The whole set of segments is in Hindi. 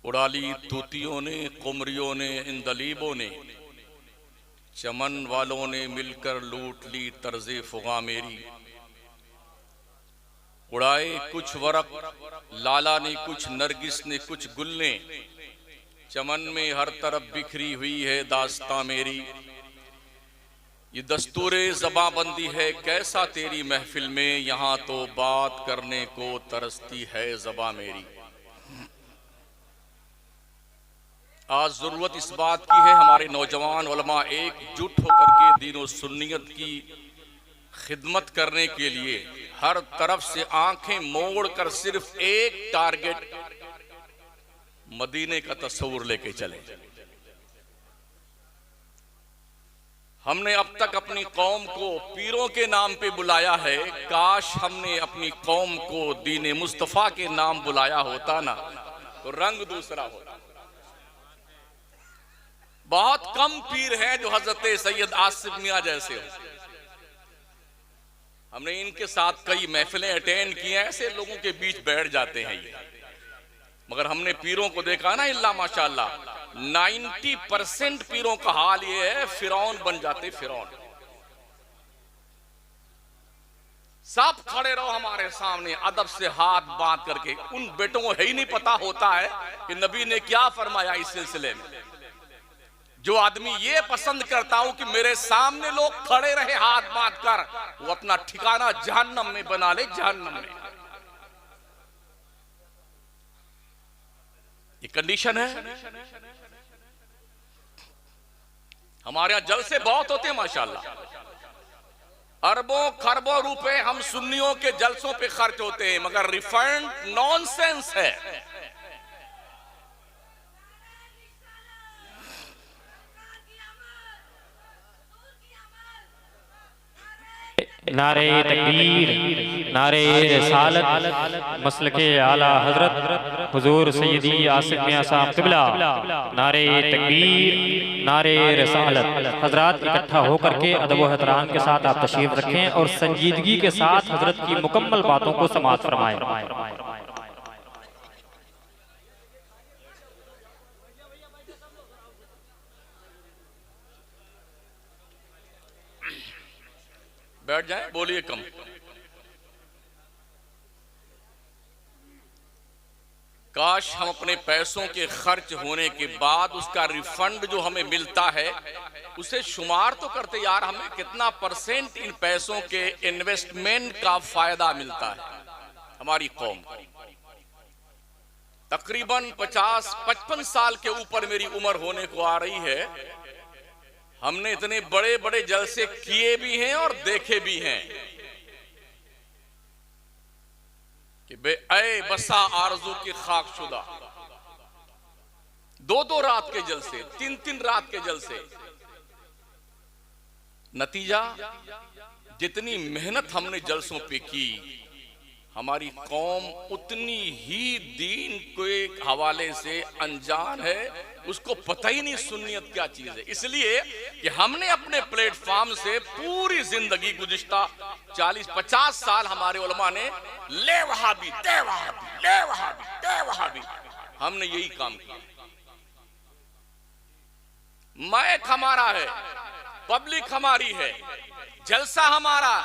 उड़ा ली तूतियों ने, कुमरियों ने, इंदलीबों ने, चमन वालों ने मिलकर लूट ली तर्ज़े फुगा मेरी। उड़ाए कुछ वरक लाला ने, कुछ नरगिस ने, कुछ गुल ने, चमन में हर तरफ बिखरी हुई है दास्तां मेरी। ये दस्तूरे ज़बाबंदी है कैसा तेरी महफिल में, यहाँ तो बात करने को तरसती है ज़बा मेरी। आज ज़रूरत इस बात की है हमारे नौजवान उलमा एकजुट होकर के दीन और सुन्नियत की खिदमत करने के लिए हर तरफ से आंखें मोड़कर सिर्फ एक टारगेट मदीने का तस्वुर लेके चले। हमने अब तक अपनी कौम को पीरों के नाम पे बुलाया है, काश हमने अपनी कौम को दीन मुस्तफ़ा के नाम बुलाया होता ना तो रंग दूसरा होता। बहुत कम पीर हैं जो हजरत सैयद आसिफ मियां जैसे हो। हमने इनके साथ कई महफिलें अटेंड की हैं, ऐसे लोगों के बीच बैठ जाते हैं ये, मगर हमने पीरों को देखा ना, इल्ला माशाअल्लाह 90% पीरों का हाल ये है फिरौन बन जाते। फिरौन सब खड़े रहो हमारे सामने अदब से हाथ बांध करके। उन बेटों को ही नहीं पता होता है कि नबी ने क्या फरमाया इस सिलसिले में। जो आदमी ये पसंद करता हूं कि मेरे सामने लोग खड़े रहे हाथ बांध कर, वो अपना ठिकाना जहन्नम में बना ले, जहन्नम में। ये कंडीशन है। हमारे यहां जलसे बहुत होते हैं माशाल्लाह, अरबों खरबों रुपए हम सुन्नियों के जलसों पे खर्च होते हैं, मगर रिफंड नॉनसेंस है। नारे तकबीर, नारे रिसालत, मसलके आला हजरत हुजूर सैयदी आसिफ मियां साहब क़िबला। नारे तकबीर, नारे रिसालत। हजरात इकट्ठा होकर के अदब व एहतराम के साथ आप तशरीफ रखें और संजीदगी के साथ हजरत की मुकम्मल बातों को समाअत फरमाएं। बैठ जाएं, बोलिए कम। काश हम अपने पैसों के खर्च होने के बाद उसका रिफंड जो हमें मिलता है उसे शुमार तो करते, यार हमें कितना परसेंट इन पैसों के इन्वेस्टमेंट का फायदा मिलता है। हमारी कौम तकरीबन 50-55 साल के ऊपर मेरी उम्र होने को आ रही है, हमने इतने बड़े बड़े जलसे किए भी हैं और देखे भी हैं कि बे ऐ बसा आरज़ू की खाकशुदा, 2-2 रात के जलसे, 3-3 रात के जलसे। नतीजा जितनी मेहनत हमने जलसों पे की, हमारी कौम उतनी ही दीन के हवाले से अनजान है, उसको पता ही नहीं सुन्नियत क्या चीज है। इसलिए कि हमने अपने प्लेटफॉर्म से पूरी जिंदगी गुज़िश्ता 40-50 साल हमारे उलमा ने ले वहाबी, दे वहाबी, ले वहाबी, दे वहाबी, हमने यही काम किया। माइक हमारा है, पब्लिक हमारी है, जलसा हमारा,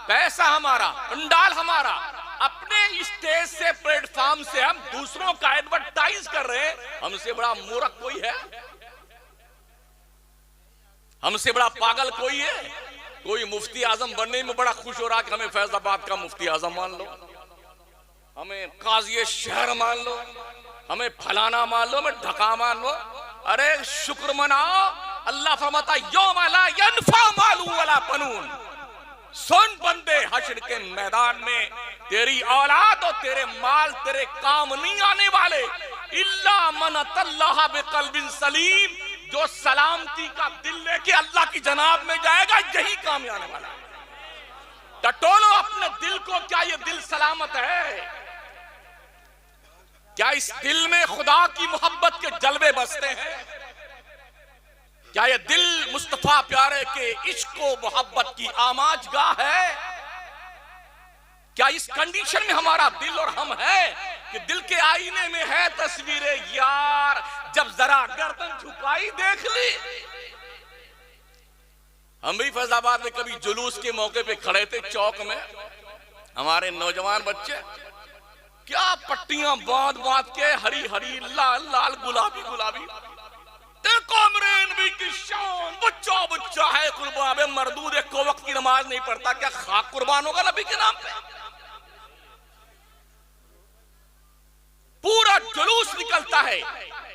पैसा हमारा, पंडाल हमारा, अपने स्टेज से प्लेटफॉर्म से हम दूसरों का एडवर्टाइज कर रहे हैं। हमसे बड़ा मूर्ख कोई है? हमसे बड़ा पागल कोई है? कोई मुफ्ती आजम बनने में बड़ा खुश हो रहा कि हमें फैजाबाद का मुफ्ती आजम मान लो, हमें काजी शहर मान लो, हमें फलाना मान लो, हमें ढका मान लो। अरे शुक्र मनाओ, अल्लाह फरमाता यौम ला यनफा मालू वला बनून। सुन बंदे, हश्र के मैदान में तेरी औलाद और तेरे माल तेरे काम नहीं आने वाले, इल्ला मन अल्लाह बिक़ल्बिन सलीम। जो सलामती का दिल लेके अल्लाह की जनाब में जाएगा, यही काम आने वाला है। टटोलो अपने दिल को, क्या ये दिल सलामत है? क्या इस दिल में खुदा की मोहब्बत के जलवे बसते हैं? क्या ये दिल मुस्तफा प्यारे के इश्क व मोहब्बत की आमाजगाह है? क्या इस कंडीशन में हमारा दिल और हम है कि दिल के आईने में है तस्वीरें या जरा गर्दन झुकाई देख ली। हम भी फैजाबाद में कभी जुलूस के मौके पे खड़े थे चौक में, हमारे नौजवान बच्चे क्या पट्टियां बांध बांध के हरी हरी लाल लाल गुलाबी गुलाबी, देखो मेरे नबी की शान, बच्चा बच्चा है कुर्बान मरदूद, एक को वक्त की नमाज नहीं पढ़ता, क्या खाक कुर्बान होगा नबी के नाम पे? पूरा जुलूस निकलता है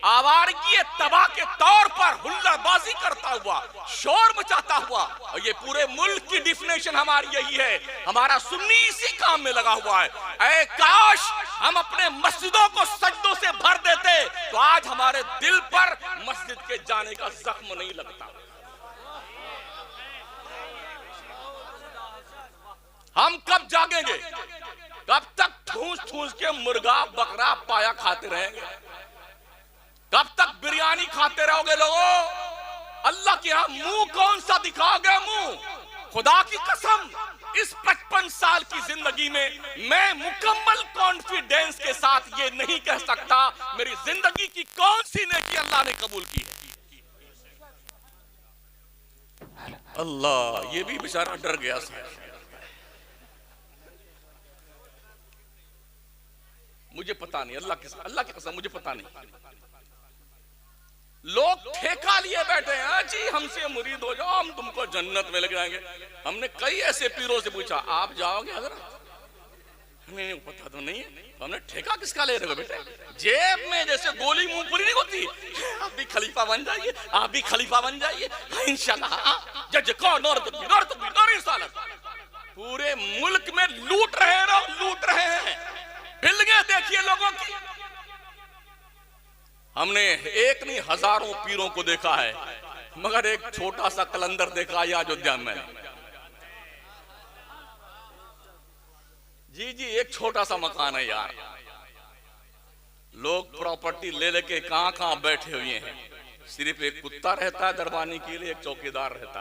आवारगी तबाह के तौर पर, हुल्लड़बाजी करता हुआ, शोर मचाता हुआ। और ये पूरे मुल्क की डिफिनेशन हमारी यही है, हमारा सुन्नी इसी काम में लगा हुआ है। ऐ काश हम अपने मस्जिदों को सजदों से भर देते तो आज हमारे दिल पर मस्जिद के जाने का जख्म नहीं लगता। हम कब जागेंगे? कब तक ठूस ठूस के मुर्गा बकरा पाया खाते रहेंगे? कब तक बिरयानी खाते रहोगे लोगों? अल्लाह के यहां मुंह कौन सा दिखाओगे मुंह? खुदा की कसम इस 55 साल की जिंदगी में मैं मुकम्मल कॉन्फिडेंस के साथ ये नहीं कह सकता मेरी जिंदगी की कौन सी नेकी अल्लाह ने कबूल की है। अल्लाह, ये भी बेचारा डर गया साहब। मुझे पता नहीं, अल्लाह की कसम मुझे पता नहीं। लोग ठेका लिए बैठे हैं, जी हमसे मुरीद हो जाओ हम तुमको जन्नत में ले जाएंगे। हमने कई ऐसे पीरों से पूछा आप जाओगे हजरत? हमें पता तो नहीं है। तो हमने ठेका किसका ले रहे हो बेटे? जेब में जैसे गोली मूंगफली नहीं होती, आप भी खलीफा बन जाइए, आप भी खलीफा बन जाइए इंशाल्लाह। जज को नौर इंशाल्लाह। पूरे मुल्क में लूट रहे हैं। बिल्डिंगें देखिए लोगों की। हमने एक नहीं हजारों पीरों को देखा है, मगर एक छोटा सा कलंदर देखा या अयोध्या में। जी एक छोटा सा मकान है यार, लोग प्रॉपर्टी ले लेके कहां कहां बैठे हुए हैं। सिर्फ एक कुत्ता रहता है दरबानी के लिए, एक चौकीदार रहता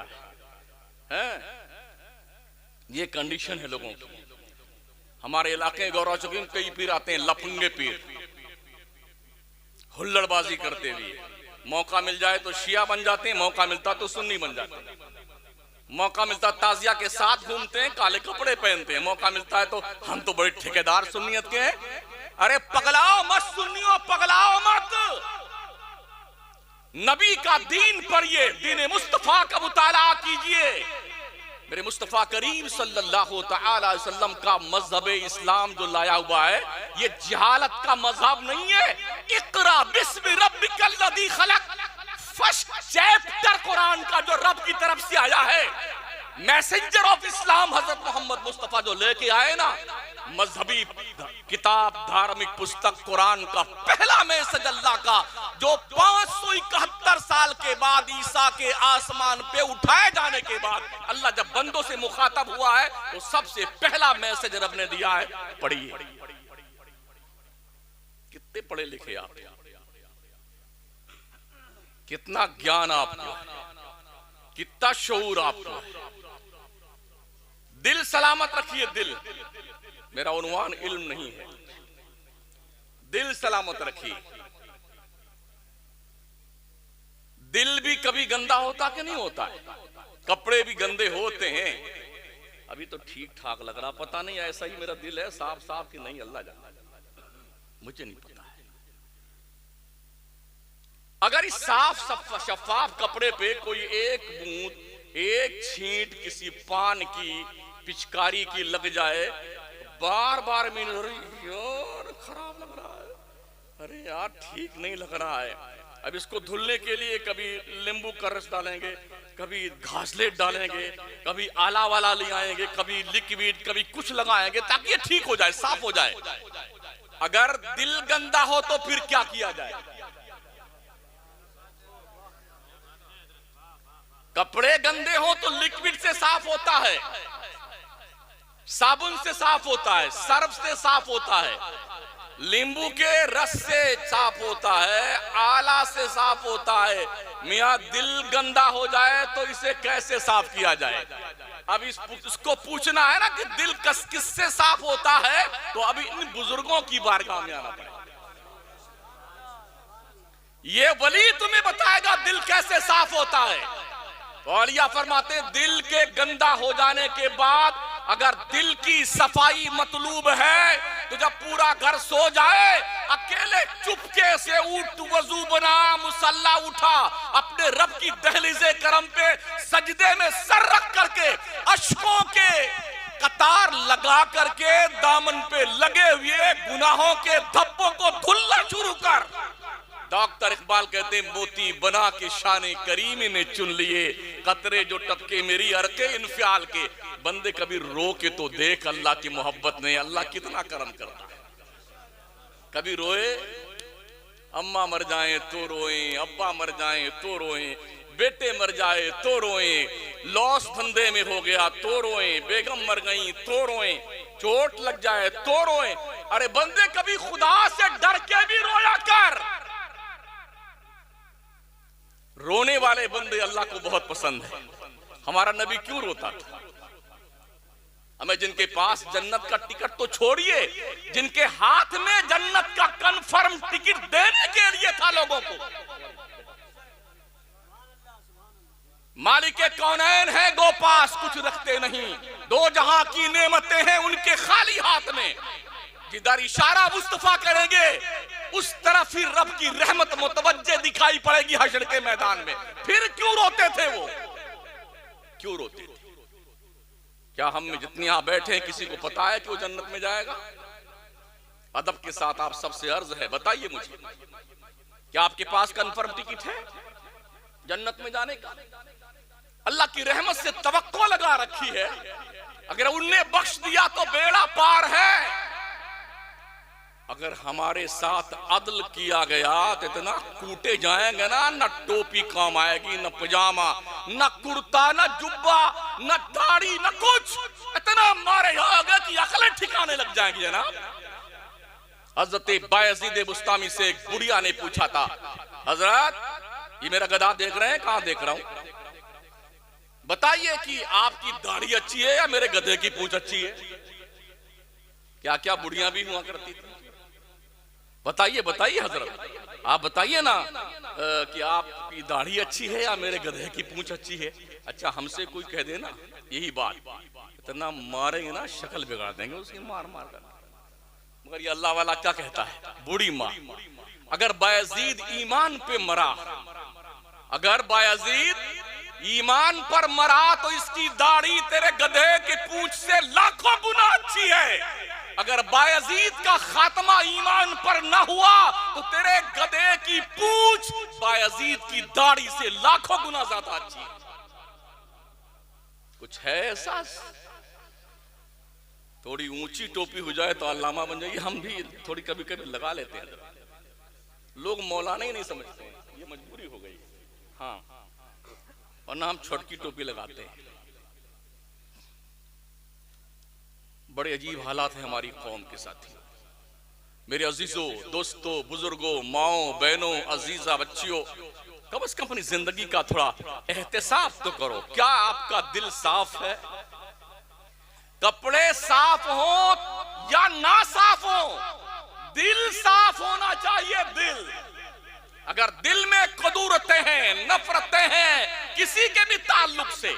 है? ये कंडीशन है लोगों की। हमारे इलाके गौरव चौकी में कई पीर आते हैं, लफंगे पीर, हुल्लड़बाजी करते हुए। मौका मिल जाए तो शिया बन जाते हैं, मौका मिलता तो सुन्नी बन जाते हैं, मौका मिलता ताजिया के साथ घूमते हैं, काले कपड़े पहनते हैं, मौका मिलता है तो हम तो बड़े ठेकेदार सुन्नियत के हैं। अरे पगलाओ मत सुन्नियों, पगलाओ मत। नबी का दीन पढ़िए, दीन मुस्तफा का मुताला कीजिए। मेरे मुस्तफा करीम सल्लल्लाहु तआला अलैहि वसल्लम का मजहब इस्लाम जो लाया हुआ है, ये जहालत का मजहब नहीं है। इक़रा बिस्मि रब्बिकल लज़ी खलक, फर्स्ट चैप्टर कुरान का जो रब की तरफ से आया है, मैसेंजर ऑफ इस्लाम हजरत मोहम्मद मुस्तफा जो लेके आए ना, मजहबी किताब धार्मिक पुस्तक कुरान का पहला मैसेज अल्लाह का, जो 571 साल के बाद ईसा के आसमान पे उठाए जाने के बाद अल्लाह जब बंदों से मुखातब हुआ है तो सबसे पहला मैसेज रब ने दिया है, पढ़िए। कितने पढ़े लिखे आप, कितना ज्ञान आपको, कितना शऊर आपको। दिल सलामत रखिए। दिल, मेरा उन्वान इल्म नहीं है, दिल सलामत रखिए। दिल भी कभी गंदा होता कि नहीं होता है? कपड़े भी गंदे होते हैं। अभी तो ठीक ठाक लग रहा, पता नहीं ऐसा ही मेरा दिल है, साफ साफ कि नहीं अल्लाह जाने, मुझे नहीं पता है। अगर इस साफ शफाफ कपड़े पे कोई एक बूंद, एक छींट किसी पान की, पिचकारी की लग जाए, बार बार यार खराब लग रहा है, अरे यार ठीक नहीं लग रहा है। अब इसको धुलने के लिए कभी नींबू का रस डालेंगे, कभी घासलेट डालेंगे, कभी आला वाला ले आएंगे, कभी लिक्विड, कभी कुछ लगाएंगे ताकि ये ठीक हो जाए, साफ हो जाए। अगर दिल गंदा हो तो फिर क्या किया जाए? कपड़े गंदे हो तो लिक्विड से साफ होता है, साबुन से साफ होता है, सर्फ से साफ होता है, नींबू के रस से साफ होता है, आला से साफ होता है। मियां दिल गंदा हो जाए तो इसे कैसे साफ किया जाए? अब इसको पूछना है ना कि दिल किससे साफ होता है, तो अभी इन बुजुर्गों की बारगाह में आना पड़ेगा। ये वली तुम्हें बताएगा दिल कैसे साफ होता है। तो औलिया फरमाते हैं दिल के गंदा हो जाने के बाद अगर दिल की सफाई मतलूब है तो जब पूरा घर सो जाए अकेले चुपके से उठ, वजू बना, मुसल्ला उठा, अपने रब की दहलीज़े करम पे सजदे में सर रख करके अश्कों के कतार लगा करके दामन पे लगे हुए गुनाहों के धब्बों को धुलना शुरू कर। डॉक्टर इकबाल कहते हैं मोती बना के शाने करीमी ने चुन लिए, कतरे जो टपके मेरी अरके इन्फ्याल के। बंदे कभी रो के तो देख अल्लाह की मोहब्बत ने अल्लाह कितना करम करता है। कभी रोए, अम्मा मर जाए तो रोए, अब्बा मर जाए तो रोए, बेटे मर जाए तो रोए, लॉस धंधे में हो गया तो रोए, बेगम मर गई तो रोए, चोट लग जाए तो रोए। अरे बंदे कभी खुदा से डर के भी रोया कर। रोने वाले बंदे अल्लाह को बहुत पसंद है। हमारा नबी क्यों रोता था? हमें जिनके पास जन्नत का टिकट तो छोड़िए, जिनके हाथ में जन्नत का कंफर्म टिकट देने के लिए था लोगों को। मालिक कौनैन है गो पास कुछ रखते नहीं, दो जहां की नेमतें हैं उनके खाली हाथ में। जिधर इशारा मुस्तफा करेंगे उस तरफ ही रब की रहमत मुतवज्जे दिखाई पड़ेगी हश्र के मैदान में। फिर क्यों रोते थे वो? क्यों रोते थे? क्या हम में जितने यहां बैठे हैं किसी को पता है कि वो जन्नत में जाएगा? अदब के साथ आप सबसे अर्ज है, बताइए मुझे, क्या आपके पास कंफर्म टिकट है जन्नत में जाने का? अल्लाह की रहमत से तवक्को लगा रखी है, अगर उनने बख्श दिया तो बेड़ा पार है। अगर हमारे साथ अदल किया गया तो इतना कूटे जाएंगे ना, न टोपी काम आएगी, न पजामा, न कुर्ता, न जुब्बा, न दाढ़ी, न कुछ। इतना मारे जाओगे कि अकलें ठिकाने लग जाएंगी जनाब। हजरत बायजीद बुस्तामी से एक बुढ़िया ने पूछा था, हजरत ये मेरा गधा देख रहे हैं? कहां देख रहा हूं, बताइए कि आपकी दाढ़ी अच्छी है या मेरे गधे की पूंछ अच्छी है? क्या क्या बुढ़िया भी हुआ करती थी। बताइए बताइए हजरत, आप बताइए ना कि आपकी दाढ़ी अच्छी है या मेरे गधे की पूंछ अच्छी है। अच्छा हमसे कोई कह दे ना यही बात, इतना मारेंगे ना शक्ल बिगाड़ देंगे उसकी मार मार कर। मगर ये अल्लाह वाला क्या कहता है, बूढ़ी माँ अगर बायजीद ईमान पे मरा, अगर बायजीद ईमान पर मरा तो इसकी दाढ़ी तेरे गधे की पूंछ से लाखों गुना अच्छी है। अगर बायजीद का खात्मा ईमान पर न हुआ तो तेरे गधे की पूंछ बायजीद की दाढ़ी से लाखों गुना ज्यादा अच्छी है। कुछ है एहसास? थोड़ी ऊंची टोपी हो जाए तो अल्लामा बन जाइए। हम भी थोड़ी कभी कभी लगा लेते हैं, लोग मौलाना ही नहीं समझते हैं, ये मजबूरी हो गई। हाँ, और ना हम छोटकी टोपी लगाते हैं। बड़े अजीब हालात हैं हमारी कौम के साथी। मेरे अजीजों, दोस्तों, बुजुर्गों, माओ, बहनों, अजीजा बच्चियों, कम से कम अपनी जिंदगी का थोड़ा एहतिसाब तो करो। क्या आपका दिल साफ है? कपड़े साफ हो या ना साफ हो, दिल साफ होना चाहिए। दिल, अगर दिल में कदूरतें हैं, नफरतें हैं किसी के भी ताल्लुक से,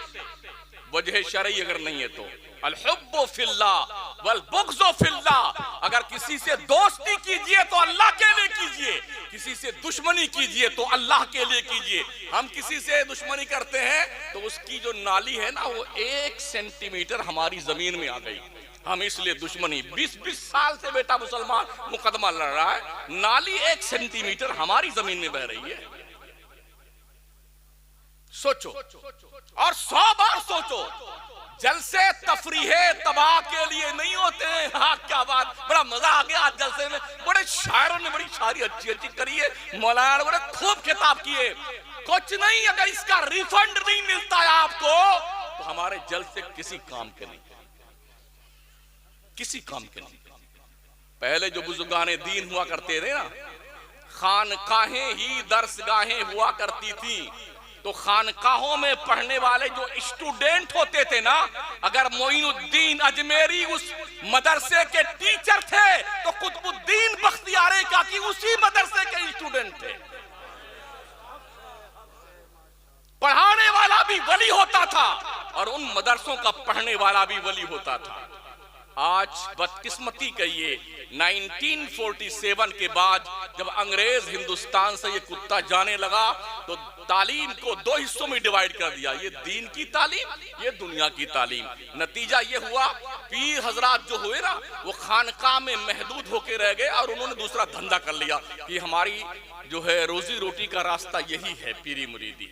वजह शरई अगर नहीं है तो अल-हुब्बु फिल्लाह वल बुग़्ज़ु फिल्लाह। अगर किसी से दोस्ती कीजिए तो अल्लाह के लिए कीजिए, किसी से दुश्मनी कीजिए तो अल्लाह के लिए कीजिए। हम किसी से दुश्मनी करते हैं तो उसकी जो नाली है ना वो 1 सेंटीमीटर हमारी जमीन में आ गई, हम इसलिए दुश्मनी। 20-20 साल से बेटा मुसलमान मुकदमा लड़ रहा है, नाली 1 सेंटीमीटर हमारी जमीन में बह रही है। सोचो और 100 बार सोचो। जलसे तफरीहे तबाह के लिए नहीं होते हैं। हाँ क्या बात, बड़ा मजा आ गया आज जलसे में। बड़े शायरों ने बड़ी शायरी अच्छी अच्छी करी है, मौलाना ने बड़े खूब खिताब किए। कुछ नहीं, अगर इसका रिफंड नहीं मिलता है आपको तो हमारे जलसे किसी काम के नहीं, किसी काम के नहीं। पहले जो बुजुर्गाने दीन हुआ करते थे ना, खानकाहें ही दर्सगाहें हुआ करती थी, तो खानकाहों में पढ़ने वाले जो स्टूडेंट होते थे ना, अगर मोइनुद्दीन अजमेरी उस मदरसे के टीचर थे तो कुतुबुद्दीन बख्तियार काकी उसी मदरसे के स्टूडेंट थे। भी वली होता था और उन मदरसों का पढ़ने वाला भी वली होता था। आज बदकिस्मती कहिए 1947 के बाद जब अंग्रेज हिंदुस्तान से ये कुत्ता जाने लगा तो तालीम को दो हिस्सों में डिवाइड कर दिया, ये दीन की तालीम, ये दुनिया की तालीम। नतीजा ये हुआ पीर हजरात जो हुए ना वो खानकाह में महदूद होके रह गए और उन्होंने दूसरा धंधा कर लिया कि हमारी जो है रोजी रोटी का रास्ता यही है पीरी मुरीदी।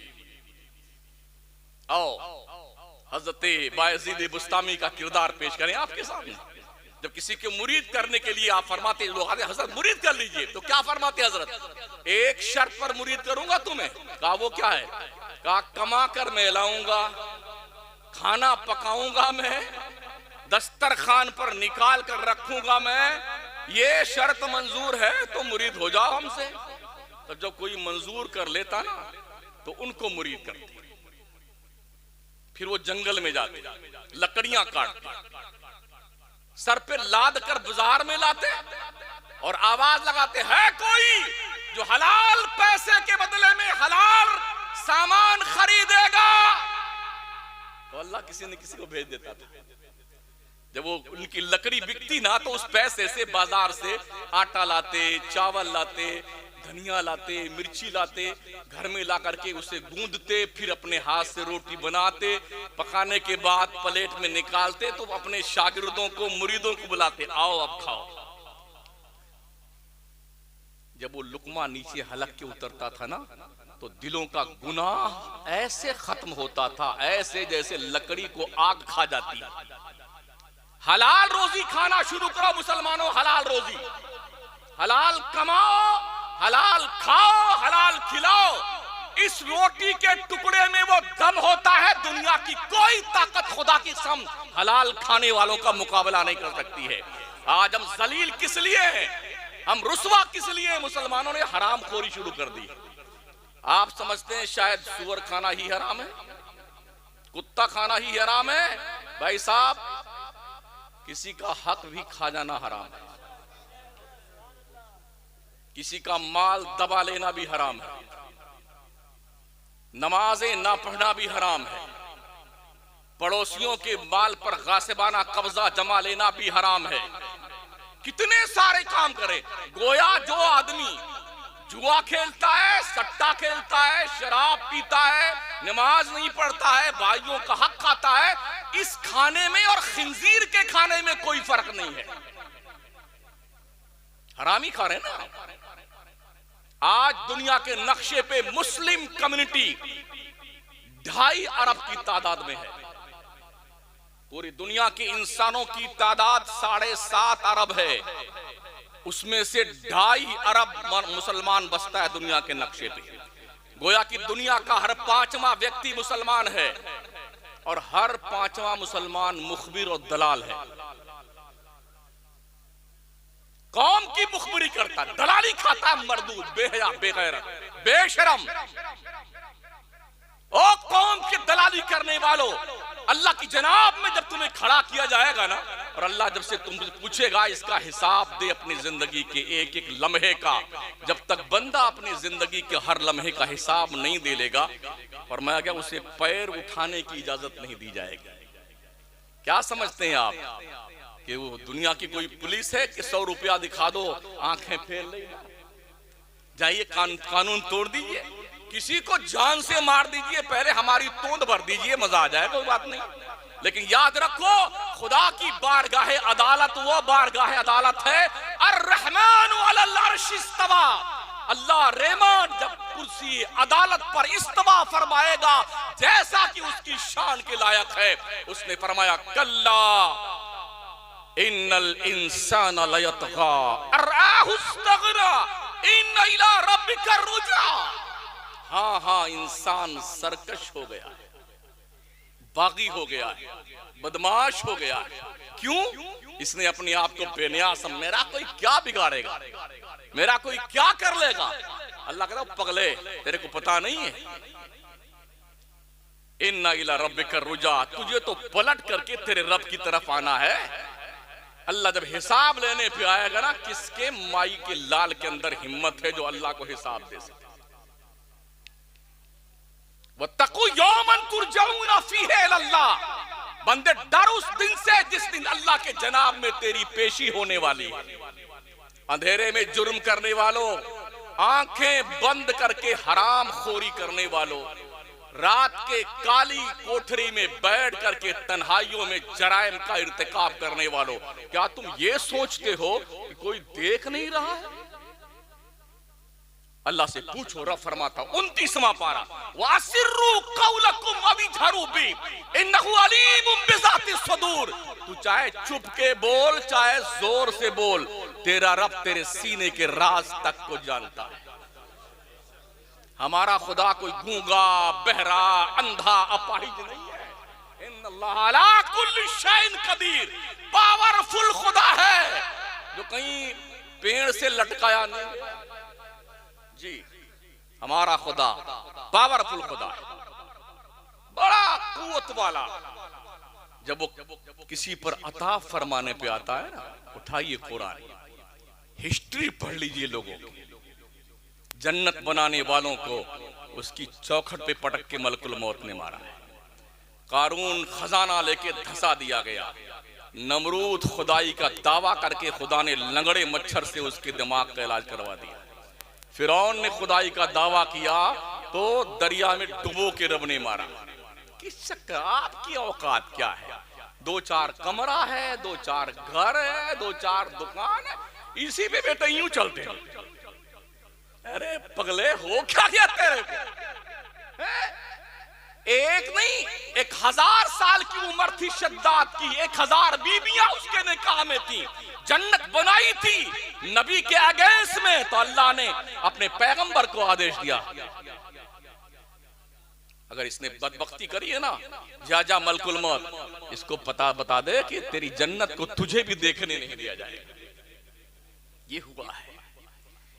आओ हजरत बायजीद बुस्तामी का किरदार पेश करें आपके सामने। जब किसी के मुरीद करने के लिए आप फरमाते, लोग आते हजरत मुरीद कर लीजिए, तो क्या फरमाते हजरत? एक शर्त पर मुरीद करूंगा तुम्हें। कहा वो क्या है? कहा कमा कर मैं लाऊंगा, खाना पकाऊंगा मैं, दस्तरखान पर निकाल कर रखूंगा मैं, ये शर्त मंजूर है तो मुरीद हो जाओ हमसे। तो जब कोई मंजूर कर लेता ना तो उनको मुरीद करते। फिर वो जंगल में जाते, लकड़ियां काटते, सर पे लाद कर बाजार में लाते और आवाज लगाते, है कोई जो हलाल पैसे के बदले में हलाल सामान खरीदेगा? तो अल्लाह किसी न किसी को भेज देता था। जब वो उनकी लकड़ी बिकती ना तो उस पैसे से बाजार से आटा लाते, चावल लाते, धनिया लाते, मिर्ची लाते, घर में ला करके उसे गूंदते, फिर अपने हाथ से रोटी बनाते, पकाने के बाद प्लेट में निकालते तो अपने शागिर्दों को, मुरीदों को बुलाते, आओ अब खाओ। जब वो लुकमा नीचे हलक के उतरता था ना तो दिलों का गुनाह ऐसे खत्म होता था, ऐसे जैसे लकड़ी को आग खा जाती है। हलाल रोजी खाना शुरू करो मुसलमानों, हलाल रोजी, हलाल कमाओ, हलाल खाओ, हलाल खिलाओ। इस रोटी के टुकड़े में वो दम होता है, दुनिया की कोई ताकत खुदा की कसम हलाल खाने वालों का मुकाबला नहीं कर सकती है। आज हम जलील किस लिए हैं, हम रुस्वा किस लिए? मुसलमानों ने हराम खोरी शुरू कर दी। आप समझते हैं शायद सुअर खाना ही हराम है, कुत्ता खाना ही हराम है? भाई साहब, किसी का हक भी खा जाना हराम है, किसी का माल दबा लेना भी हराम है, नमाजें ना पढ़ना भी हराम है, पड़ोसियों के माल पर गासिबाना कब्जा जमा लेना भी हराम है। कितने सारे काम करे। गोया जो आदमी जुआ खेलता है, सट्टा खेलता है, शराब पीता है, नमाज नहीं पढ़ता है, भाइयों का हक खाता है, इस खाने में और खिंजीर के खाने में कोई फर्क नहीं है, हरामी खा रहे ना। आज दुनिया के नक्शे पे मुस्लिम कम्युनिटी 2.5 अरब की तादाद में है। पूरी दुनिया के इंसानों की तादाद 7.5 अरब है, उसमें से 2.5 अरब मुसलमान बसता है दुनिया के नक्शे पे। गोया कि दुनिया का हर 5वां व्यक्ति मुसलमान है और हर 5वां मुसलमान मुखबिर और दलाल है। कौम की मुखबिरी करता, दलाली खाता, मरदूद, बेहया, बेगैरत, बेशरम। ओ कौम के दलाली करने वालों, अल्लाह की जनाब में जब तुम्हें खड़ा किया जाएगा ना, और अल्लाह जब से तुमसे पूछेगा इसका हिसाब दे अपनी जिंदगी के एक एक लम्हे का, जब तक बंदा अपनी जिंदगी के हर लम्हे का हिसाब नहीं दे लेगा, और मैं क्या उसे पैर उठाने की इजाजत नहीं दी जाएगी। क्या समझते हैं आप कि वो दुनिया की कोई पुलिस है कि 100 रुपया दिखा दो आंखें फेर ले? जाइए कानून तोड़ दीजिए, किसी को जान से मार दीजिए, पहले हमारी तोंद भर दीजिए, मजा आ जाए, कोई बात नहीं। लेकिन याद रखो, खुदा की बारगाह अदालत वो बारगाह अदालत है अर्रहमान अलल अर्श इस्तवा। अल्लाह रहमान जब कुर्सी अदालत पर इस्तवा फरमाएगा जैसा कि उसकी शान के लायक है, उसने फरमाया कल्ला इन्नल इंसान लयतगा अर्राहु इस्तगना इन्न इला रब्बिका रुजा। हाँ हाँ, इंसान सरकश हो गया है, बागी हो गया है, बदमाश हो गया है। क्यों? इसने अपने आप को बेनियाज, मेरा कोई क्या बिगाड़ेगा, मेरा कोई क्या कर लेगा। अल्लाह कहता पगले, तेरे को पता नहीं है, इन्ना इला रब्बिका रुजा, तुझे तो पलट करके तेरे रब की तरफ आना है। अल्लाह जब हिसाब लेने पे आएगा ना, किसके माई के लाल के अंदर हिम्मत है जो अल्लाह को हिसाब दे सके? वत्तकू यौमन तुरजऊना फीहि इलल्लाह, बंदे डर उस दिन से जिस दिन अल्लाह के जनाब में तेरी पेशी होने वाली है। अंधेरे में जुर्म करने वालों, आंखें बंद करके हराम खोरी करने वालों, रात के काली कोठरी में बैठ करके तन्हाइयों में जराइम का इर्तिकाब करने वालों, क्या तुम ये सोचते हो कि कोई देख नहीं रहा है? अल्लाह से पूछो। रब फरमाता 29वां पारा, वासिर्रु कौलकुम अविजहरू बी इन्नहु अलीमुम बिज़ाति सुदूर। तू चाहे चुप के बोल, चाहे जोर से बोल, तेरा रब तेरे सीने के राज तक को जानता है। हमारा खुदा कोई गूंगा, बहरा, अंधा, अपाहिज नहीं है। इन्नल्लाह अला कुल्ली शैइन कदीर, पावरफुल खुदा है जो कहीं पेड़ से लटकाया नहीं जी। हमारा खुदा पावरफुल खुदा है, बड़ा कुव्वत वाला। जब वो किसी पर अता फरमाने पे आता है ना, उठाइए कुरान, हिस्ट्री पढ़ लीजिए लोगों की। जन्नत बनाने वालों को उसकी चौखट पे पटक के मलकुल मौत ने मारा है। कारून खजाना लेके धंसा दिया गया। नमरूद खुदाई का दावा करके खुदा ने लंगड़े मच्छर से उसके दिमाग का इलाज करवा दिया। फिरौन ने खुदाई का दावा किया तो दरिया में डुबो के रब ने मारा। किस शक, आपकी औकात क्या है? 2-4 कमरा है, 2-4 घर है, 2-4 दुकान है, इसी पे बेटा यूं चलते हैं। अरे पगले हो क्या गया तेरे को? एक नहीं, 1000 साल की उम्र थी शद्दाद की, 1000 बीबियां उसके निकाह में थी। जन्नत बनाई थी नबी के अगेंस्ट में, तो अल्लाह ने अपने पैगंबर को आदेश दिया, अगर इसने बदबख्ती करी है ना, जा मलकुल मौत, इसको पता बता दे कि तेरी जन्नत को तुझे भी देखने नहीं दिया जाएगा। ये हुआ है।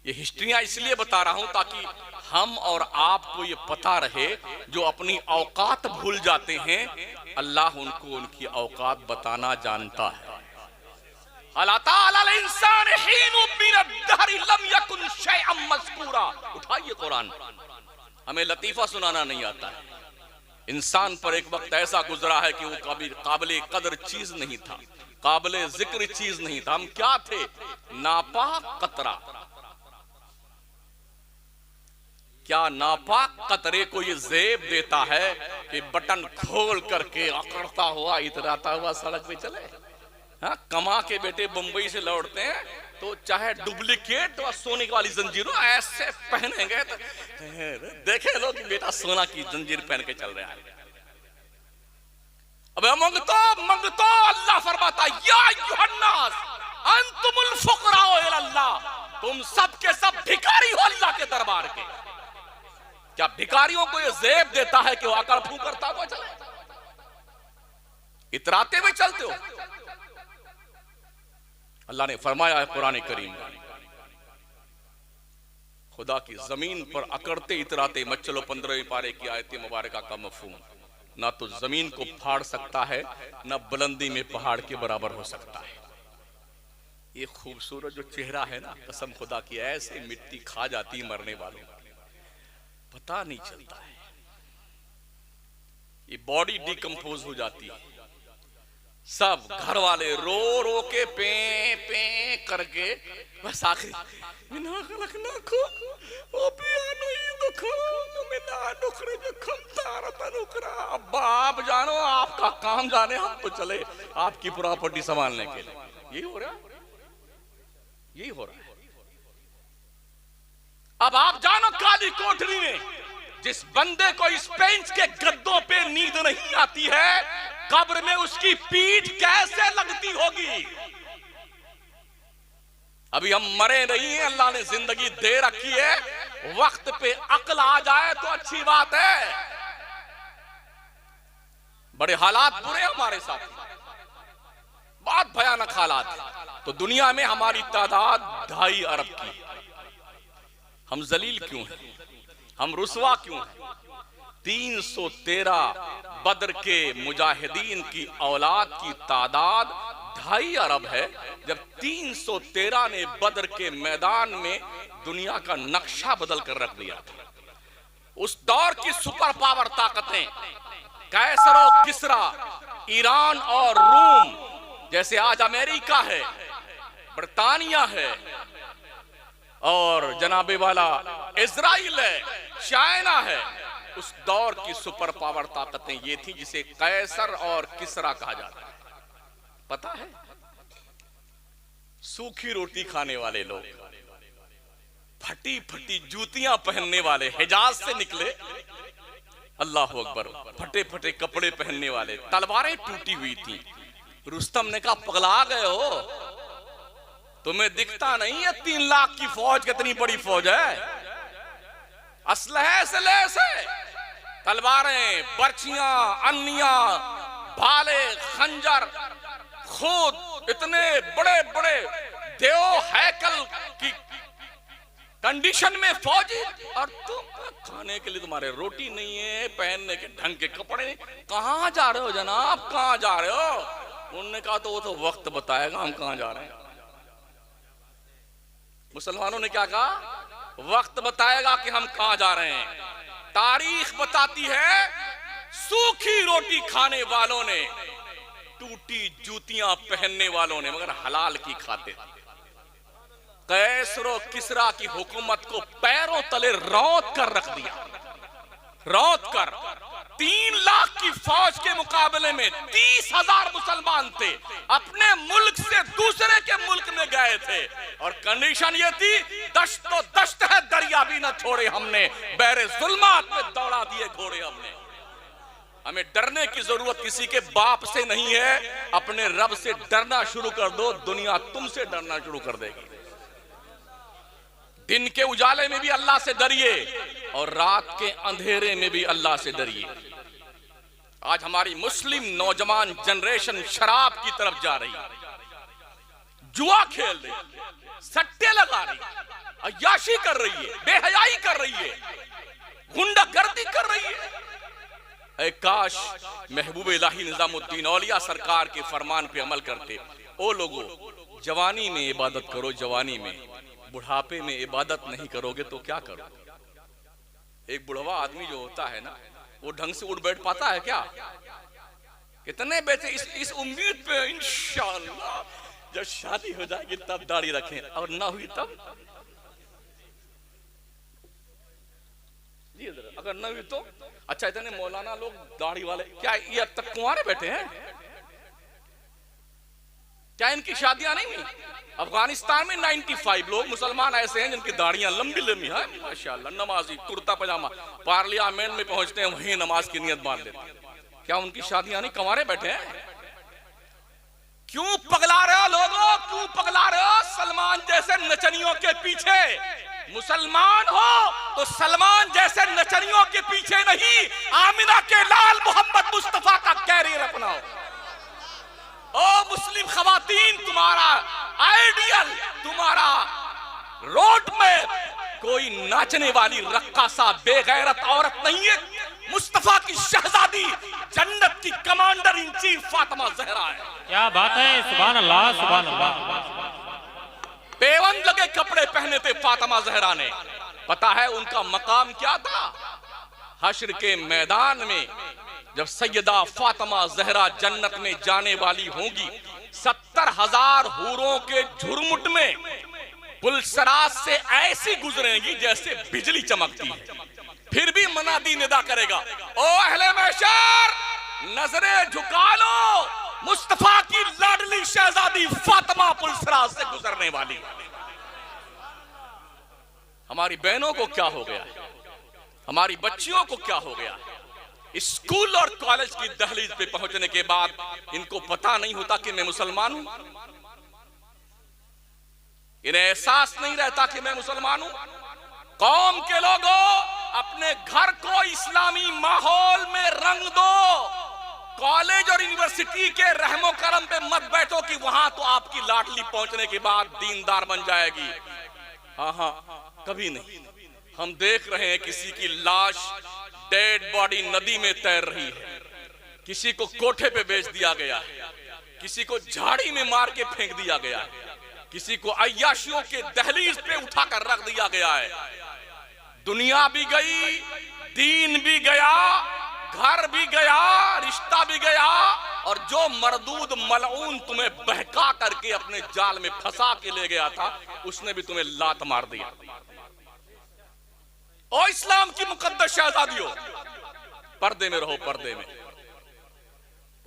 ये हिस्ट्रियां इसलिए बता रहा हूं ताकि हम और आपको ये पता रहे, जो अपनी औकात भूल जाते हैं, अल्लाह उनको उनकी औकात बताना जानता है। उठाइए कुरान, हमें लतीफा सुनाना नहीं आता है। इंसान पर एक वक्त ऐसा गुजरा है कि वो कभी काबिले कदर चीज नहीं था, काबिले जिक्र चीज नहीं था। हम क्या थे? नापाक कतरा। क्या नापाक कतरे को ये जेब देता है कि बटन खोल करके अकड़ता हुआ इतराता हुआ सड़क पे चले? हाँ, कमा के बेटे बंबई से लौटते हैं तो चाहे डुप्लीकेट और सोने वाली जंजीरों ऐसे पहनेंगे तो देखे लोग कि बेटा सोना की जंजीर पहन के चल रहा है। अब मंगतो अल्लाह फरमाता या अय्युहन्नास अंतुमुल फुकराओ इलल्लाह, तुम सब के सब भिखारी हो अल्लाह के दरबार के। क्या भिखारियों को ये जेब देता है कि वो आकर फू करता हुआ चले, इतराते हुए चलते हो? अल्लाह ने फरमाया है कुरान करीम, खुदा की जमीन पर अकड़ते इतराते मत चलो। 15वें पारे की आयत मुबारका का मफहूम, ना तो जमीन को फाड़ सकता है, ना बुलंदी में पहाड़ के बराबर हो सकता है। ये खूबसूरत जो चेहरा है ना, कसम खुदा की, ऐसे मिट्टी खा जाती है मरने वालों, पता नहीं चलता है। ये बॉडी डिकम्पोज हो जाती है। सब घर वाले रो रो के पे पे करके बस आखिरी आप जानो, आपका काम जाने, हम तो चले आपकी प्रॉपर्टी संभालने के लिए। यही हो रहा है, यही हो रहा है। अब आप जानो, काली कोठरी में जिस बंदे को इस बेंच के गद्दों पे नींद नहीं आती है, कब्र में उसकी पीठ कैसे लगती होगी? अभी हम मरे नहीं हैं, अल्लाह ने जिंदगी दे रखी है। वक्त पे अक्ल आ जाए तो अच्छी बात है। बड़े हालात बुरे हमारे साथ, बहुत भयानक हालात। तो दुनिया में हमारी तादाद 2.5 अरब की। हम जलील क्यों हैं? हम रुसवा क्यों हैं? 313 बद्र के मुजाहिदीन की औलाद की तादाद 2.5 अरब है। जब 313 ने बद्र के मैदान में दुनिया का नक्शा बदल कर रख दिया था। उस दौर की सुपर पावर ताकतें कैसर और किसरा, ईरान और रूम, जैसे आज अमेरिका है, ब्रिटानिया है और जनाबे वाला इजराइल है, चाइना है, उस दौर की सुपर पावर ताकतें ये थी जिसे कैसर और किसरा कहा जाता है। पता है, सूखी रोटी खाने वाले लोग, फटी फटी जूतियां पहनने वाले, हिजाज से निकले, अल्लाह अकबर, फटे फटे कपड़े पहनने वाले, तलवारें टूटी हुई थी। रुस्तम ने कहा पगला गए हो, तुम्हें दिखता नहीं है 3 लाख की फौज कितनी बड़ी फौज है। असलहे से लैसे, तलवारें, बर्छियां, अन्नियां, भाले, खंजर, खुद इतने बड़े बड़े देव हैकल की कंडीशन में फौजी, और तुम खाने के लिए तुम्हारे रोटी नहीं है, पहनने के ढंग के कपड़े नहीं। कहां जा रहे हो जनाब, कहां जा रहे हो? उन्होंने कहा तो वो तो वक्त बताएगा हम कहां जा रहे हैं। मुसलमानों ने क्या कहा? वक्त बताएगा कि हम कहां जा रहे हैं। तारीख बताती है सूखी रोटी खाने वालों ने, टूटी जूतियां पहनने वालों ने, मगर हलाल की खाते। कैसर और किसरा की हुकूमत को पैरों तले रौंद कर रख दिया, रौंद कर। 3 लाख की फौज के मुकाबले में 30,000 मुसलमान थे, अपने मुल्क से दूसरे के मुल्क में गए थे, और कंडीशन ये थी दश्त तो दश्त है, दरिया भी न छोड़े हमने, बहरे जुल्मात में दौड़ा दिए घोड़े हमने। हमें डरने की जरूरत किसी के बाप से नहीं है, अपने रब से डरना शुरू कर दो, दुनिया तुमसे डरना शुरू कर देगी। दिन के उजाले में भी अल्लाह से डरिए और रात के अंधेरे में भी अल्लाह से डरिए। आज हमारी मुस्लिम नौजवान जनरेशन शराब की तरफ जा रही है, जुआ खेल रही, सट्टे लगा रही, अय्याशी कर रही है, बेहयाई कर रही है, गुंडागर्दी कर रही है। ऐ काश महबूब इलाही निजामुद्दीन औलिया सरकार के फरमान पे अमल करते। ओ लोगों, जवानी में इबादत करो, जवानी में, बुढ़ापे में इबादत नहीं करोगे तो क्या करोगे? एक बुढ़वा आदमी जो होता है ना, वो ढंग से उठ बैठ पाता है क्या? कितने बेटे इस उम्मीद पे इंशाअल्लाह जब शादी हो जाएगी तब दाढ़ी रखें, और ना हुई तब जी, अगर ना हुई तो अच्छा। इतने मौलाना लोग दाढ़ी वाले, क्या ये अब तक कुंवारे बैठे हैं? क्या इनकी शादियां नहीं हुई? अफगानिस्तान में 95 लोग मुसलमान ऐसे हैं जिनकी दाढ़ियां लंबी लंबी हैं, माशाल्लाह, नमाजी, कुर्ता पजामा, पार्लियामेंट में पहुंचते हैं वहीं नमाज की नियत बांध लेते हैं। क्या उनकी शादियां नहीं? कुंवारे बैठे हैं। क्यों पगला रहे हो लोगों, क्यों पगला रहे हो सलमान जैसे नचनियों के पीछे? मुसलमान हो तो सलमान जैसे नचनियों के पीछे नहीं, आमिना के लाल मोहम्मद मुस्तफा का कैरियर अपनाओ। ओ मुस्लिम खवातीन, तुम्हारा आइडियल, तुम्हारा रोड में कोई नाचने वाली रक्कासा बेगैरत औरत नहीं है, मुस्तफा की शहजादी, जन्नत की commander in chief Fatima Zahra है। क्या बात है, सुभान अल्लाह, सुभान अल्लाह। पेवंद लगे कपड़े पहने थे फातिमा जहरा ने। पता है उनका मकाम क्या था? हश्र के मैदान में जब सैयदा फातिमा जहरा जन्नत में जाने वाली होंगी, 70,000 हूरों के झुरमुट में पुलसराज से ऐसी गुजरेंगी जैसे बिजली चमकती है। फिर भी मनादी निदा करेगा, ओ अहले महशर, नजरें झुका लो, मुस्तफा की लाडली शहजादी फातिमा पुलसराज से गुजरने वाली। हमारी बहनों को क्या हो गया, हमारी बच्चियों को क्या हो गया? स्कूल और कॉलेज की दहलीज पे पहुंचने के बाद इनको पता नहीं होता कि मैं मुसलमान हूं, इन्हें एहसास नहीं रहता कि मैं मुसलमान हूं। कौम के लोगों, अपने घर को इस्लामी माहौल में रंग दो। कॉलेज और यूनिवर्सिटी के रहमो करम पे मत बैठो कि वहां तो आपकी लाडली पहुंचने के बाद दीनदार बन जाएगी। हाँ, कभी नहीं। हम देख रहे हैं किसी की लाश, डेड बॉडी नदी में तैर रही है, किसी को कोठे पे बेच दिया गया है, किसी को झाड़ी में मार के फेंक दिया गया है, किसी को अय्याशियों के दहलीज पे उठाकर रख दिया गया है। दुनिया भी गई, दीन भी गया, घर भी गया, रिश्ता भी गया, और जो मरदूद मलऊन तुम्हें बहका करके अपने जाल में फंसा के ले गया था, उसने भी तुम्हें लात मार दिया। ओ इस्लाम की मुकद्दस शहजादियों, पर्दे में रहो, पर्दे में,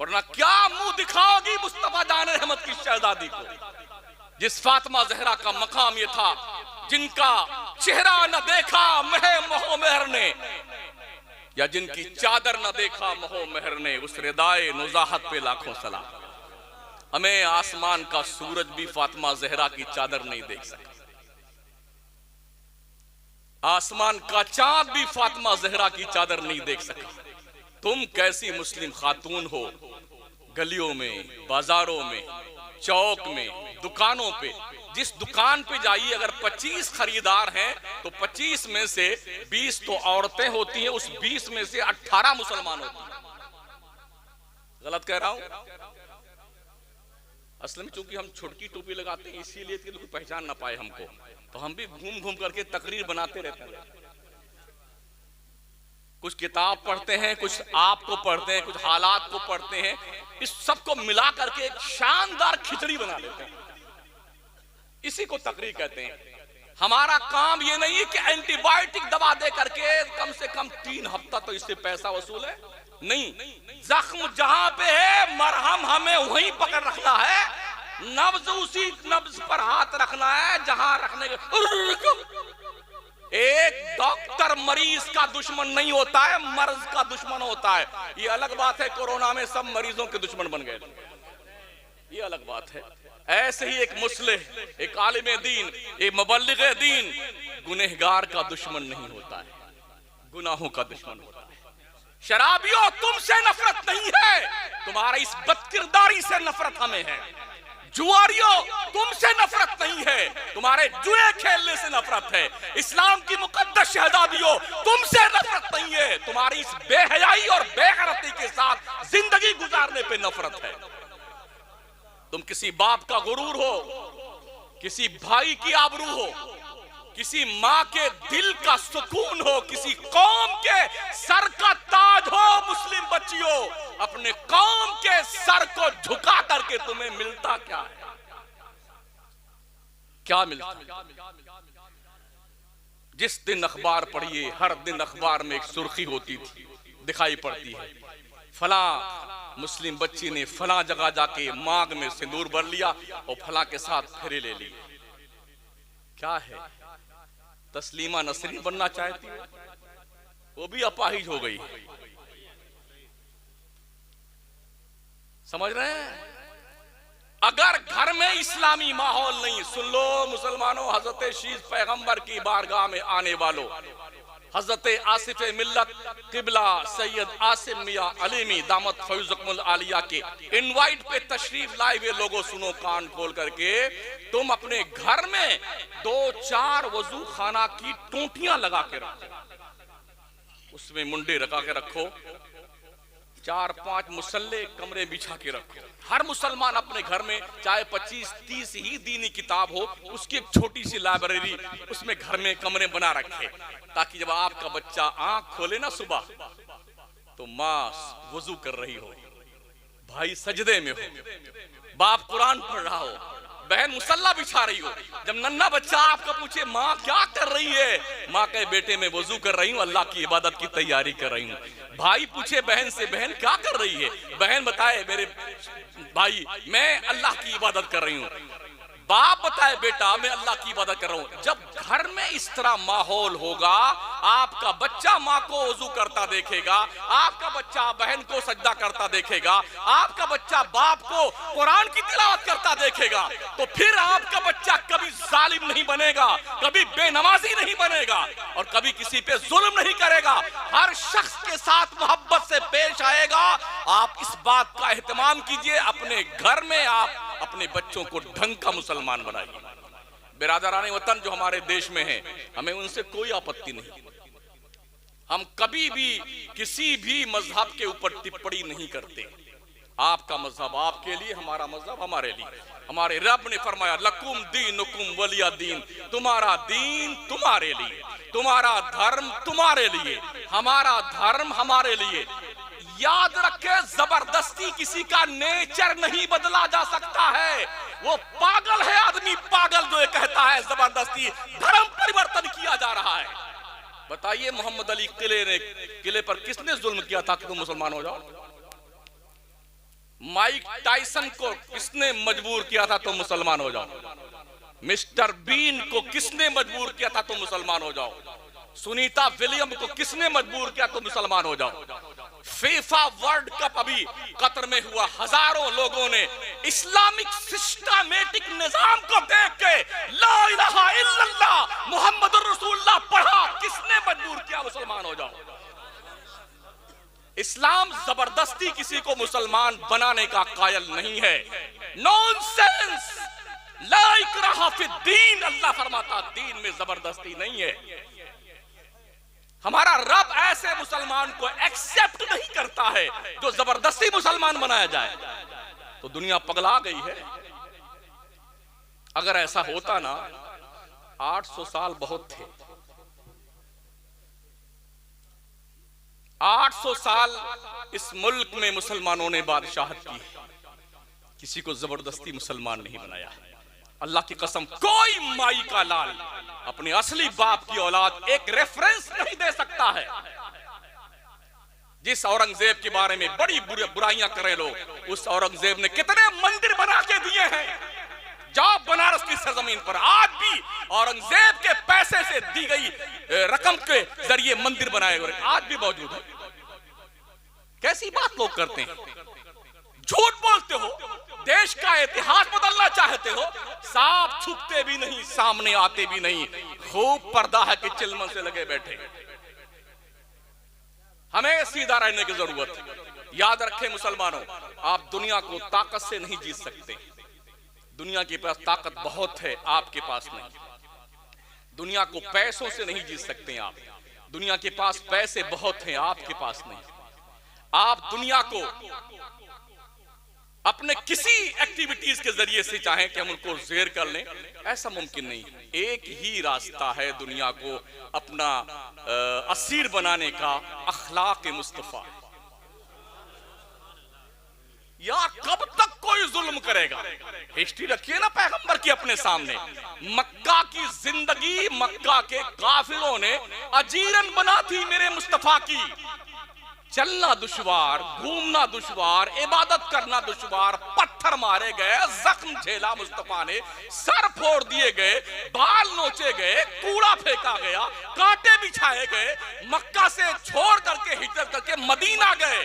वरना क्या मुंह दिखाओगी मुस्तफा जान रहमत की शहजादी को, जिस फातिमा जहरा का मकाम ये था, जिनका चेहरा न देखा महे मोह मेहर ने, या जिनकी चादर न देखा मोह मेहर ने, उस रिदाए नुजाहत पे लाखों सलाम। हमें आसमान का सूरज भी फातिमा जहरा की चादर नहीं देख सका, आसमान का चांद भी फातिमा जहरा की चादर नहीं देख सका। तुम कैसी मुस्लिम खातून हो, गलियों में, बाजारों में, चौक में, दुकानों पे, जिस दुकान पे जाइए अगर 25 खरीदार हैं तो 25 में से 20 तो औरतें होती हैं, उस 20 में से 18 मुसलमान होते हैं। गलत कह रहा हूं? असल में चूंकि हम छोटी टोपी लगाते हैं इसीलिए कि लोग पहचान ना पाए हमको, तो हम भी घूम घूम करके तकरीर बनाते रहते हैं। कुछ किताब पढ़ते हैं, कुछ आपको पढ़ते हैं, कुछ हालात को पढ़ते हैं, इस सबको मिला करके एक शानदार खिचड़ी बना लेते हैं, इसी को तकरीर कहते हैं। हमारा काम ये नहीं है कि एंटीबायोटिक दवा दे करके कम से कम 3 हफ्ता तो इससे पैसा वसूल है, नहीं, जख्म जहां पे है मरहम हमें वहीं पकड़ रखना है, नब्ज उसी नब्ज पर हाथ रखना है जहां रखने के। एक डॉक्टर मरीज का दुश्मन नहीं होता है, मर्ज का दुश्मन होता है। ये अलग बात है कोरोना में सब मरीजों के दुश्मन बन गए, ये अलग बात है। ऐसे ही एक मुस्लिम, एक आलिम दीन, एक मुबल्लिग दीन गुनहगार का दुश्मन नहीं होता है, गुनाहों का दुश्मन होता है। शराबियों, तुमसे नफरत नहीं है, तुम्हारी इस बदकिरदारी से नफरत हमें है। जुआरियों, तुमसे नफरत नहीं है, तुम्हारे जुए खेलने से नफरत है। इस्लाम की मुकद्दस शहजादियों, तुमसे नफरत नहीं है, तुम्हारी इस बेहयाई और बेगैरती के साथ जिंदगी गुजारने पे नफरत है। तुम किसी बाप का गुरूर हो, किसी भाई की आबरू हो, किसी माँ के दिल का सुकून हो, किसी कौम के सर का ताज हो। मुस्लिम बच्चियों, अपने कौम के सर को झुका करके तुम्हें मिलता क्या है? क्या मिलता है? जिस दिन अखबार पढ़िए, हर दिन अखबार में एक सुर्खी होती थी, दिखाई पड़ती है, फला मुस्लिम बच्ची ने फला जगह जाके मांग में सिंदूर भर लिया और फला के साथ फेरे ले लिए। क्या है? तस्लीमा नसरीन बनना चाहती है, वो भी अपाहिज हो गई। समझ रहे हैं? अगर घर में इस्लामी माहौल नहीं, सुन लो मुसलमानों, हजरत शीश पैगंबर की बारगाह में आने वालों, हजरत आसिफ मिल्लत किबला सैयद आसिम मियां अलीमी दामत फैज़ुकुमुल आलिया के इनवाइट पे तशरीफ लाए हुए लोगों, सुनो कान खोल करके, तुम अपने घर में 2-4 वजू खाना की टोंटियां लगा के रखो, उसमें मुंडे रखा के रखो, 4-5 मुसल्ले कमरे बिछा के रखो। हर मुसलमान अपने घर में चाहे 25-30 ही दीनी किताब हो, उसकी एक छोटी सी लाइब्रेरी उसमें घर में कमरे बना रखे, ताकि जब आपका बच्चा आंख खोले ना सुबह, तो माँ वजू कर रही हो, भाई सजदे में हो, बाप कुरान पढ़ रहा हो, बहन मुसल्ला बिछा रही हो। जब नन्हा बच्चा आपका पूछे माँ क्या कर रही है, माँ कहे बेटे मैं वजू कर रही हूँ, अल्लाह की इबादत की तैयारी कर रही हूँ। भाई पूछे बहन से बहन क्या कर रही है, बहन बताए मेरे भाई मैं अल्लाह की इबादत कर रही हूँ। बाप बताए बेटा मैं अल्लाह की इबादत कर रहा हूँ। जब घर में इस तरह माहौल होगा, आपका बच्चा माँ को वजू करता देखेगा, आपका बच्चा बहन को सजदा करता देखेगा, आपका बच्चा बाप को कुरान की तिलावत करता देखेगा, तो फिर आपका बच्चा कभी जालिम नहीं बनेगा, कभी बेनमाजी नहीं बनेगा और कभी किसी पे जुल्म नहीं करेगा, हर शख्स के साथ मोहब्बत से पेश आएगा। आप इस बात का एहतमाम कीजिए, अपने घर में आप अपने बच्चों को ढंग का मुसलमान बनाइए। बिरादराने वतन जो हमारे देश में है, हमें उनसे कोई आपत्ति नहीं, हम कभी भी किसी भी मजहब के ऊपर टिप्पणी नहीं करते। आपका मजहब आपके लिए, हमारा मजहब हमारे लिए। हमारे रब ने फरमाया लकुम दीनुकुम वलिया दीन, तुम्हारा दीन तुम्हारे लिए। तुम्हारा धर्म तुम्हारे लिए, हमारा धर्म हमारे लिए। याद रखे, जबरदस्ती किसी का नेचर नहीं बदला जा सकता है। वो पागल है आदमी, पागल जो ये कहता है जबरदस्ती धर्म परिवर्तन किया जा रहा है। बताइए, मोहम्मद अली किले पर किसने जुल्म किया था कि तुम मुसलमान हो जाओ? माइक टाइसन को किसने मजबूर किया था तुम मुसलमान हो जाओ? मिस्टर बीन को किसने मजबूर किया था तुम मुसलमान हो जाओ? सुनीता विलियम को किसने मजबूर किया तुम मुसलमान हो जाओ? फीफा वर्ल्ड कप अभी कतर में हुआ, हजारों लोगों ने इस्लामिक सिस्टमैटिक निजाम को देख के ला इलाहा इल्लल्लाह मुहम्मदुर रसूलुल्लाह पढ़ा। किसने मजबूर किया मुसलमान हो जाओ? इस्लाम जबरदस्ती किसी को मुसलमान बनाने का कायल नहीं है। नॉनसेंस, ला इकराहा फिद्दीन, अल्लाह फरमाता दीन में जबरदस्ती नहीं है। हमारा रब ऐसे मुसलमान को एक्सेप्ट नहीं करता है जो जबरदस्ती मुसलमान बनाया जाए। तो दुनिया पगला गई है। अगर ऐसा होता ना, 800 साल बहुत थे। 800 साल इस मुल्क में मुसलमानों ने बादशाहत की, किसी को जबरदस्ती मुसलमान नहीं बनाया। अल्लाह की कसम, कोई माई का लाल अपने असली बाप की औलाद एक रेफरेंस नहीं दे सकता है। जिस औरंगजेब के बारे में बड़ी बुराइयां कर रहे लोग, उस औरंगजेब ने कितने मंदिर बना के दिए हैं। जाओ बनारस की सरजमीन पर, आज भी औरंगजेब के पैसे से दी गई रकम के जरिए मंदिर बनाए हुए आज भी मौजूद है। कैसी बात लोग करते हैं, झूठ बोलते हो, देश का इतिहास बदलना चाहते हो, साफ छुपते भी नहीं, सामने आते भी नहीं, खूब पर्दा है कि चिलमन से लगे बैठे। हमें सीधा रहने की जरूरत है। याद रखें मुसलमानों, आप दुनिया को ताकत से नहीं जीत सकते। दुनिया के पास ताकत बहुत है, आपके पास नहीं। दुनिया को पैसों से नहीं जीत सकते आप। दुनिया के पास पैसे बहुत हैं, आपके पास नहीं। आप दुनिया को अपने किसी एक्टिविटीज के जरिए से चाहें कि हम उनको ज़ेर कर लें, ऐसा मुमकिन नहीं। एक ही रास्ता है दुनिया को अपना असीर बनाने का, अखलाक मुस्तफा। यार कब तक कोई जुल्म करेगा? हिस्ट्री रखिए ना पैगंबर की अपने सामने। मक्का की जिंदगी मक्का के काफिरों ने अजीरन बना थी मेरे मुस्तफा की। चलना दुश्वार, घूमना दुश्वार, इबादत करना दुश्वार, पत्थर मारे गए, जख्म झेला मुस्तफा ने, सर फोड़ दिए गए, बाल नोचे गए, कूड़ा फेंका गया, कांटे बिछाए गए, मक्का से छोड़ करके हिजरत करके मदीना गए।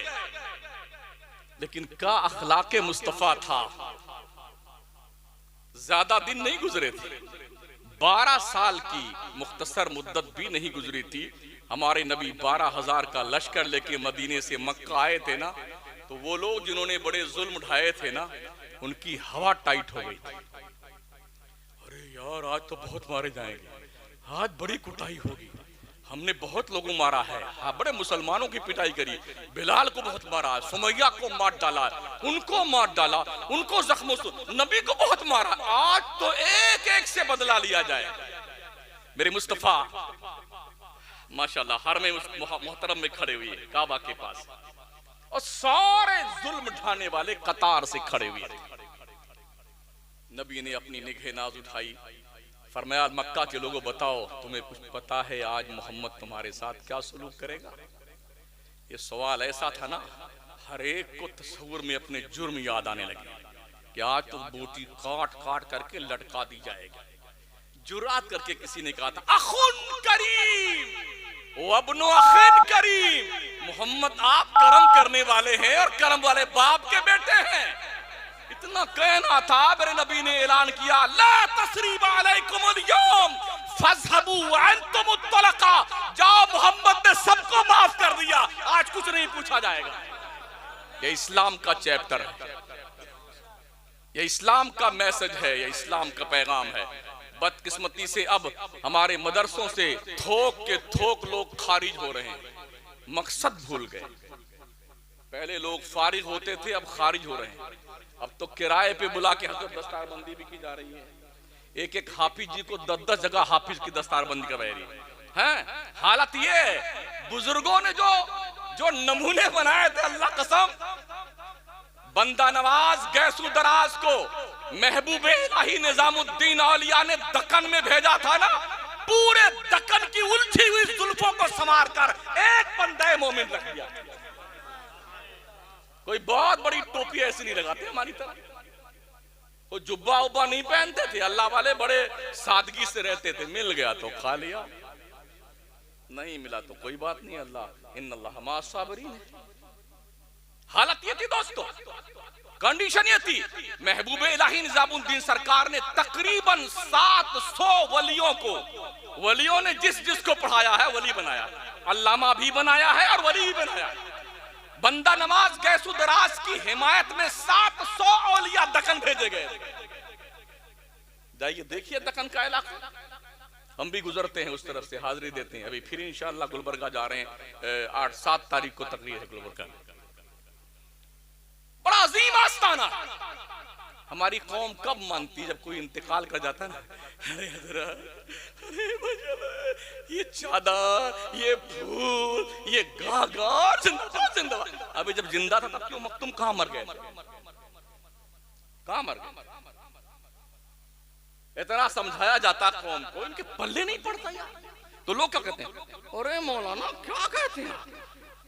लेकिन क्या अखलाके मुस्तफा था। ज्यादा दिन नहीं गुजरे थे, 12 साल की मुख्तसर मुद्दत भी नहीं गुजरी थी। हमारे नबी 12,000 का लश्कर लेके मदीने से मक्का आए थे ना, तो वो लोग जिन्होंने बड़े जुल्म उठाए थे ना, उनकी हवा टाइट हो गई थी। अरे यार आज तो बहुत मारे जाएंगे, आज बड़ी कुटाई होगी, हमने बहुत लोगों मारा है। हाँ, बड़े मुसलमानों की पिटाई करी, बिलाल को बहुत मारा, सुमैया को मार डाला, उनको मार डाला, उनको जख्मों से, नबी को बहुत मारा। आज तो एक एक से बदला लिया जाए। मेरे मुस्तफा माशाल्लाह हर में उस मोहतरम में खड़े हुए काबा के पास, और सारे जुल्म ढाने वाले कतार से खड़े हुए थे। नबी ने अपनी निगाह नाज उठाई, फरमाया मक्का के लोगों बताओ तुम्हें कुछ पता है आज मोहम्मद तुम्हारे साथ क्या सलूक करेगा? ये सवाल ऐसा था ना, हर एक को तस्वुर में अपने जुर्म याद आने लगे कि आज तो बोटी काट काट करके लटका दी जाएगी। जुरात करके किसी ने कहा था अखुन करीम, ओ अब्नो अखिन करीम, मोहम्मद आप करम करने वाले हैं और करम वाले बाप के बेटे हैं। इतना कहना था, मेरे नबी ने ऐलान किया ला तसरीब अलैकुमुल यौम फज़हबू अंतुम मुत्तलका, जाओ मोहम्मद ने सबको माफ कर दिया, आज कुछ नहीं पूछा जाएगा। ये इस्लाम का चैप्टर है, ये इस्लाम का मैसेज है, ये इस्लाम का पैगाम है। बदकिस्मती से अब हमारे मदरसों से थोक के थोक लोग खारिज हो रहे हैं, मकसद भूल गए। पहले लोग फारिग होते थे, अब खारिज हो रहे हैं। अब तो किराए पे बुला के हजरत दस्तारबंदी भी की जा रही है। एक एक हाफिज जी को 10-10 जगह हाफिज की दस्तारबंदी करवाई रही है। हैं। हालत ये बुजुर्गों ने जो नमूने बनाए थे, अल्लाह कसम, बंदा नवाज गैसू दराज को महबूबे इलाही निजामुद्दीन औलिया ने दक्कन में भेजा था ना, पूरे दक्कन की उलझी हुई जुल्फों को संवार कर एक बंदे मोमिन रख दिया। कोई बहुत बड़ी टोपी ऐसी नहीं लगाते हमारी तरह, वो जुब्बा उब्बा नहीं पहनते थे। अल्लाह वाले बड़े सादगी से रहते थे। मिल गया तो खा लिया, नहीं मिला तो कोई बात नहीं। अल्लाह इन्नल्लाह मअस साबिरीन। हालत ये थी दोस्तों, कंडीशन ये थी, महबूब इलाही निजामुद्दीन सरकार ने तकरीबन 700 वलियों को, वलियों ने जिस जिसको पढ़ाया है वली बनाया, अल्लामा भी बनाया है और वली भी बनाया है। बंदा नवाज गैसू दराज की हिमायत में 700 औलिया दक्कन भेजे गए। जाइए देखिए दक्कन का इलाका, हम भी गुजरते हैं उस तरफ से, हाजिरी देते हैं। अभी फिर इंशाअल्लाह गुलबर्गा जा रहे हैं, 8-7 तारीख को तकरीर है गुलबर्गा। बड़ा अजीम आस्ताना। हमारी कौम कब मानती, जब कोई इंतकाल कर जाता है ना, अरे अरे ये चादर, ये फूल, ये गागर, जिंदाबाद जिंदाबाद। अभी जब जिंदा था तब क्यों मखतूम कहां मर गए, कहां मर गए? इतना समझाया जाता कौम को, इनके पल्ले नहीं पड़ता यार। तो लोग क्या कहते हैं, अरे मौलाना क्या कहते हैं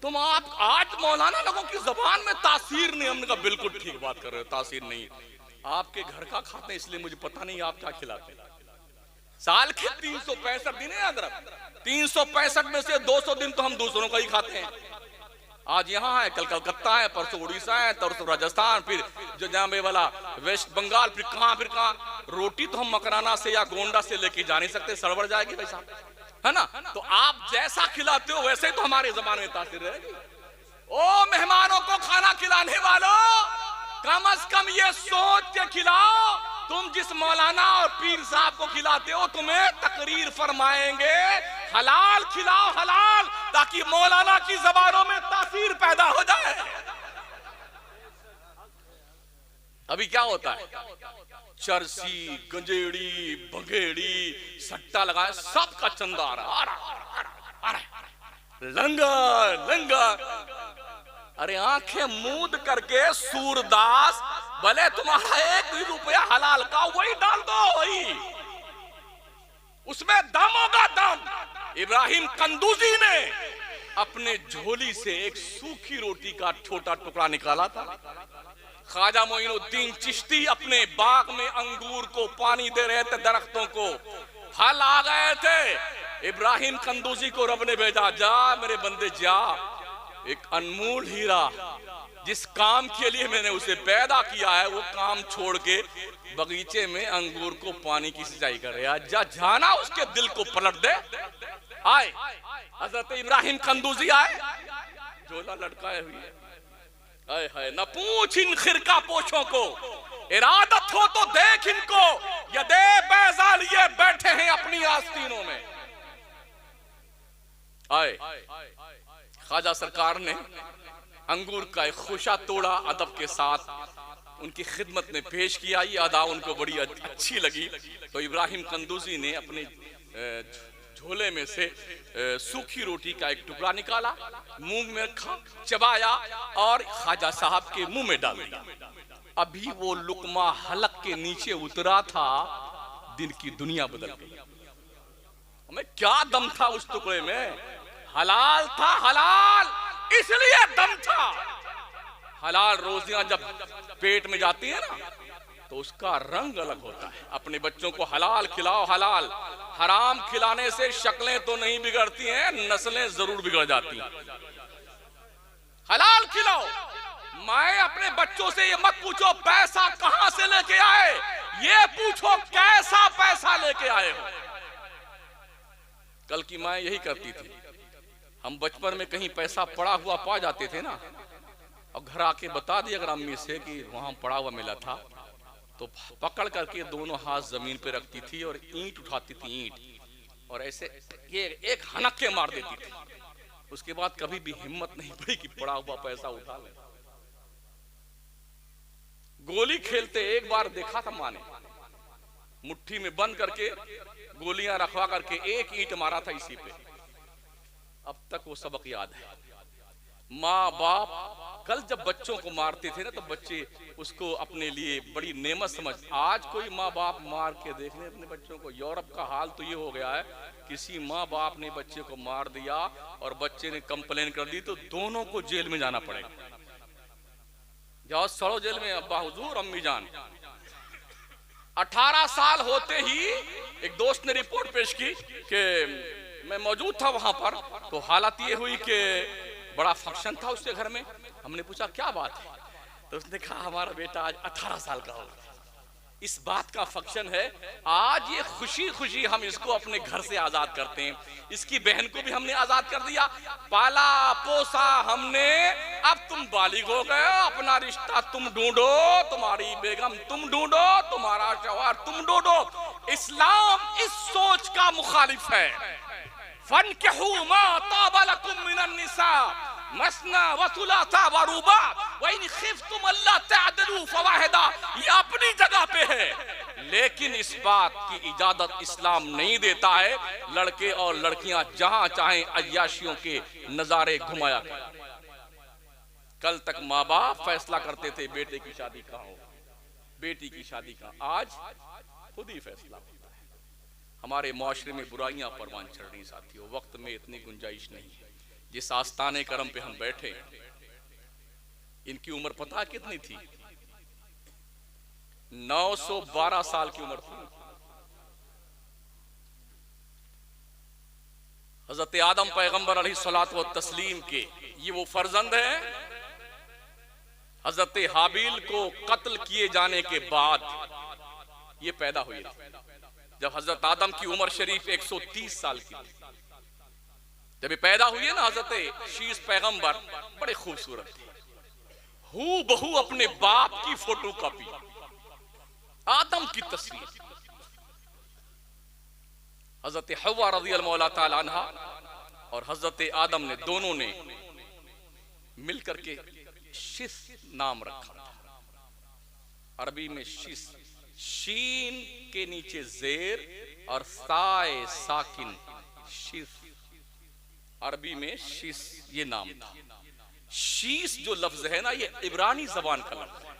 तुम, आप आज मौलाना लोगों की जबान में तासीर नहीं। हमने कहा बिल्कुल ठीक बात कर रहे हो, तासीर नहीं। आपके घर का खाते हैं इसलिए मुझे पता नहीं आप क्या खिलाते हैं। साल के 365 दिन है याद रख, 365 में से 200 दिन तो हम दूसरों का ही खाते हैं। आज यहाँ है, कल कलकत्ता है, परसों उड़ीसा है, परसों राजस्थान, फिर जो जामे वाला वेस्ट बंगाल, फिर कहाँ। रोटी तो हम मकराना से या गोंडा से लेके जा नहीं सकते, सड़बड़ जाएगी भाई साहब, है ना। तो आप जैसा खिलाते हो वैसे ही तो हमारे जबान में तासीर रहेगी। ओ मेहमानों को खाना खिलाने वालों, कम से कम ये सोच के खिलाओ, तुम जिस मौलाना और पीर साहब को खिलाते हो तुम्हें तकरीर फरमाएंगे हलाल खिलाओ, हलाल, ताकि मौलाना की जबानों में तासीर पैदा हो जाए। अभी क्या होता है, चरसी, गंजेड़ी, बंगेड़ी, सट्टा लगाए, सबका चंदा आ रहा, लंगर लंगर। अरे आंखें मूंद करके सूरदास, भले तुम्हारा 1 रुपया हलाल का वही डाल दो, वही उसमें दम होगा दम। इब्राहिम कंदूजी ने अपने झोली से एक सूखी रोटी का छोटा टुकड़ा निकाला था। ख्वाजा मोइनुद्दीन चिश्ती अपने बाग में अंगूर को पानी दे रहे थे, दरख्तों को, फल आ गए थे। इब्राहिम कंदूजी को रब ने भेजा, जा मेरे बंदे जा, एक अनमोल हीरा जिस काम के लिए मैंने उसे पैदा किया है वो काम छोड़ के बगीचे में अंगूर को पानी की सिंचाई कर रहा है, जा जाना उसके दिल को पलट दे। आए हजरत इब्राहिम कंदूजी आए, झोला लटकाए हुए, आए हाय न पूछ इन खिरका पोछों को, इरादत हो तो देख इनको, यदे बैजा लिए बैठे हैं अपनी आस्तीनों में। आए ख्वाजा सरकार ने अंगूर का एक खुशा तोड़ा, अदब के साथ उनकी खिदमत में पेश किया। ये अदा उनको बड़ी अच्छी लगी। तो इब्राहिम कंदूजी ने अपने झोले में से सूखी रोटी का एक टुकड़ा निकाला, मुंह में रखा, चबाया और ख्वाजा साहब के मुंह में डाल दिया। अभी वो लुकमा हलक के नीचे उतरा था, दिन की दुनिया बदल गई। हमें क्या दम था उस टुकड़े में, हलाल था, हलाल इसलिए दम था। हलाल रोजियां जब पेट में जाती है ना तो उसका रंग अलग होता है। अपने बच्चों को हलाल खिलाओ, हलाल। हराम खिलाने से शक्लें तो नहीं बिगड़ती हैं, नस्लें जरूर बिगड़ जाती हैं। हलाल खिलाओ। मैं अपने बच्चों से ये मत पूछो पैसा कहां से लेके आए, ये पूछो कैसा पैसा लेके आए हो। कल की माँ यही करती थी, हम बचपन में कहीं पैसा पड़ा हुआ पा जाते थे ना, और घर आके बता दिया अगर अम्मी से कि वहां पड़ा हुआ मिला था, तो पकड़ करके दोनों हाथ जमीन पे रखती थी और ईंट उठाती थी, ईंट, और ऐसे ये एक हनक्के मार देती थी। उसके बाद कभी भी हिम्मत नहीं पड़ी कि पड़ा हुआ पैसा उठा ले। गोली खेलते एक बार देखा था माँ ने, मुट्ठी में बंद करके गोलियां रखवा करके एक ईंट मारा था इसी पे। अब तक वो सबक याद है। माँ बाप कल जब बच्चों को मारते थे ना तो बच्चे उसको अपने लिए बड़ी नेमत समझ। आज कोई माँ बाप मार के देख ले अपने बच्चों को। यूरोप का हाल तो ये हो गया है, किसी माँ बाप ने बच्चे को मार दिया और बच्चे ने कंप्लेन कर दी तो दोनों को जेल में जाना पड़ेगा। जाओ सड़ो जेल में अब्बा हुजूर अम्मी जान। 18 साल होते ही एक दोस्त ने रिपोर्ट पेश की कि मैं मौजूद था वहां पर, तो हालत ये हुई कि बड़ा फंक्शन था उसके घर में। हमने पूछा क्या बात है, तो उसने कहा हमारा बेटा आज 18 साल का हो गया। इस बात का फंक्शन है, आज ये खुशी खुशी हम इसको अपने घर से आजाद करते हैं। इसकी बहन को भी हमने आजाद कर दिया, पाला पोसा हमने, अब तुम बालिग हो गए, अपना रिश्ता तुम ढूंढो, तुम्हारी बेगम तुम ढूंढो, तुम्हारा शौहर तुम ढूंढो। इस्लाम इस सोच का मुखालिफ है। फनकिहू मा ताबा लकुम मिनन निसा मसना व सुलासा व रुबा व इन खिफ्तुम अल्ला तअदलू फवाहिदा। ये अपनी जगह पे है, लेकिन इस बात की इजाजत इस्लाम नहीं देता है लड़के और लड़कियां जहां चाहें अय्याशियों के नजारे घुमाया करें। कल तक माँ बाप फैसला करते थे बेटे की शादी कहाँ हो, बेटी की शादी कहाँ। आज खुद ही फैसला होता है। हमारे मुआशरे में बुराइयां परवान चढ़ रही साथियों, वक्त में इतनी गुंजाइश नहीं है। जिस आस्ताने करम पे हम बैठे, इनकी उम्र पता कितनी थी? 912 साल की उम्र थी। हजरत आदम पैगंबर अलैहिस्सलातु व तस्लीम के ये वो फर्जंद हैं। हजरत हाबिल को कत्ल किए जाने के बाद ये पैदा हुए थे। जब हजरत आदम की उम्र शरीफ 130 साल की थी, जब ये पैदा हुए ना हजरत शीस पैगंबर, बड़े खूबसूरत थे, हू बहू अपने बाप की फोटो कॉपी, आदम की तस्वीर। हजरत हव्वा रज़ियल्लाहु ताला अन्हा और हजरत आदम ने दोनों ने मिलकर के शिस नाम रखा था। अरबी में शिस, शीन के नीचे जेर और साए साकिन शिस, अरबी में शिस ये नाम था। शीस जो लफ्ज है ना, ये इब्रानी जबान का लफ्ज है।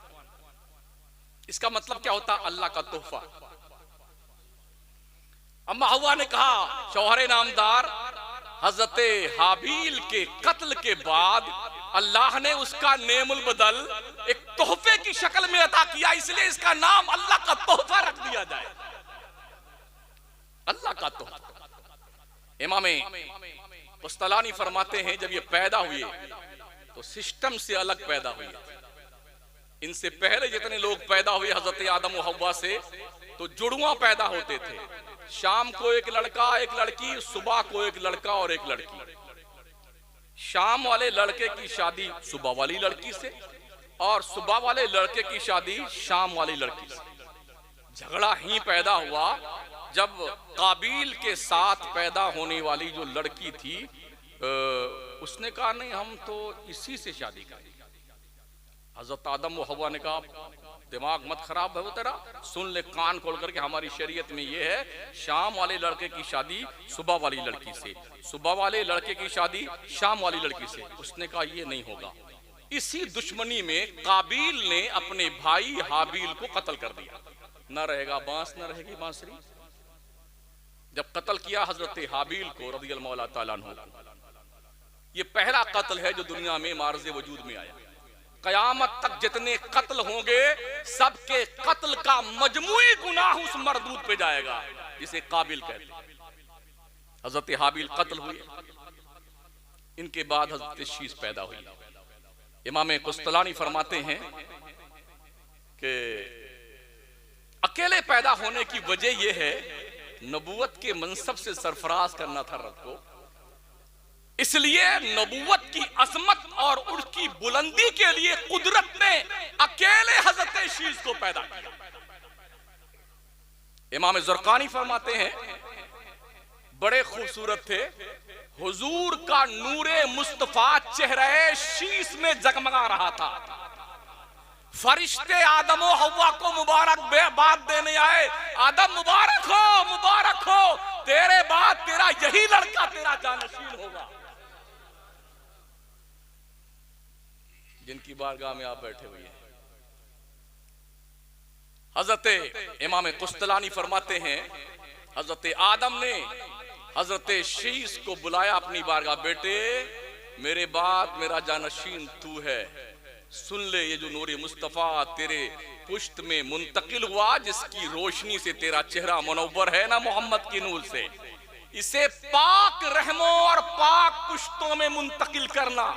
इसका मतलब क्या होता? अल्लाह का तोहफा। अम्मा हव्वा ने कहा शौहर नामदार हजरत हाबील के कत्ल के बाद अल्लाह ने उसका नेमुल बदल एक तोहफे की शक्ल में अता किया, इसलिए इसका नाम अल्लाह का तोहफा रख दिया जाए। अल्लाह का तोहफा। इमाम पुस्तलानी फरमाते हैं जब ये पैदा हुए तो सिस्टम से अलग पैदा हुए। इनसे पहले जितने लोग पैदा हुए हजरत आदम और हव्वा से, तो जुड़वा पैदा होते थे। शाम को एक लड़का एक लड़की, सुबह को एक लड़का और एक लड़की। शाम वाले लड़के की शादी सुबह वाली लड़की से और सुबह वाले लड़के की शादी शाम वाली लड़की से। झगड़ा ही पैदा हुआ जब काबिल के साथ पैदा होने वाली जो लड़की थी, उसने कहा नहीं हम तो इसी से शादी करेंगे। हजरत आदम व हव्वा ने कहा दिमाग मत खराब है वो तेरा, सुन ले कान खोल करके, हमारी शरीयत में ये है शाम वाले लड़के की शादी सुबह वाली लड़की से, सुबह वाले लड़के की शादी शाम वाली लड़की से। उसने कहा ये नहीं होगा। इसी दुश्मनी में काबिल ने अपने भाई हाबिल को कत्ल कर दिया। न रहेगा बांस न रहेगी बांसुरी। जब कत्ल किया हजरत हाबिल को रज़ियल्लाहु ताला अन्हु, ये पहला कत्ल है जो दुनिया में मार्ज़े वजूद में आया। कयामत तक जितने कत्ल होंगे सबके कत्ल का मजमूई गुनाह उस मरदूद पे जाएगा जिसे काबिल कहते हैं। हजरत हाबिल कत्ल हुए, इनके बाद हजरत शीस पैदा हुई। इमाम कुस्तलानी फरमाते हैं कि अकेले पैदा होने की वजह यह है नबूवत के मनसब से सरफराज करना था रब को, इसलिए नबूवत की अजमत और उसकी बुलंदी के लिए कुदरत ने अकेले हजरत शीस को पैदा किया। इमाम ज़ुरक़ानी फरमाते हैं बड़े खूबसूरत थे, हुजूर का नूरे मुस्तफा चेहरे शीस में जगमगा रहा था। फरिश्ते आदम और हव्वा को मुबारकबाद देने आए, आदम मुबारक हो, तेरे बाद तेरा यही लड़का तेरा जानशीन होगा। जिनकी बारगाह में आप बैठे हुए हैं, हजरत इमाम कुस्तलानी फरमाते हैं, हजरत आदम ने हजरत शीश को बुलाया अपनी बारगाह, बेटे मेरे बाद मेरा जानशीन तू है, सुन ले ये जो नूर मुस्तफा तेरे पुश्त में मुंतकिल हुआ, जिसकी रोशनी से तेरा चेहरा मुनव्वर है ना मोहम्मद की नूर से, इसे पाक रहमों और पाक पुश्तों में मुंतकिल करना।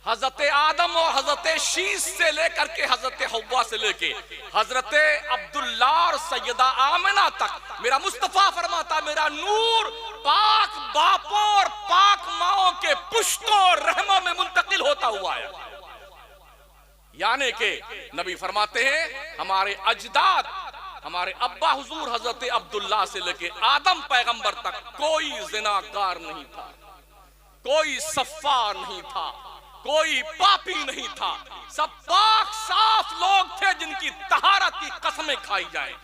हजरत आदम और हजरत शीश से लेकर के हजरत हव्वा से लेके हजरत अब्दुल्ला और सैयदा आमिना तक मेरा मुस्तफा फरमाता, मेरा नूर पाक बापों और पाक माओं के पुश्तों और रहमों में मुंतकिल होता हुआ है। यानी के नबी फरमाते हैं, हमारे अजदाद, हमारे अब्बा हुजूर हजरत अब्दुल्ला से लेके आदम पैगंबर तक कोई जिनाकार नहीं था, कोई सफ़ार नहीं था, कोई पापी नहीं था, सब पाक साफ लोग थे जिनकी तहारत की कसमें खाई जाए।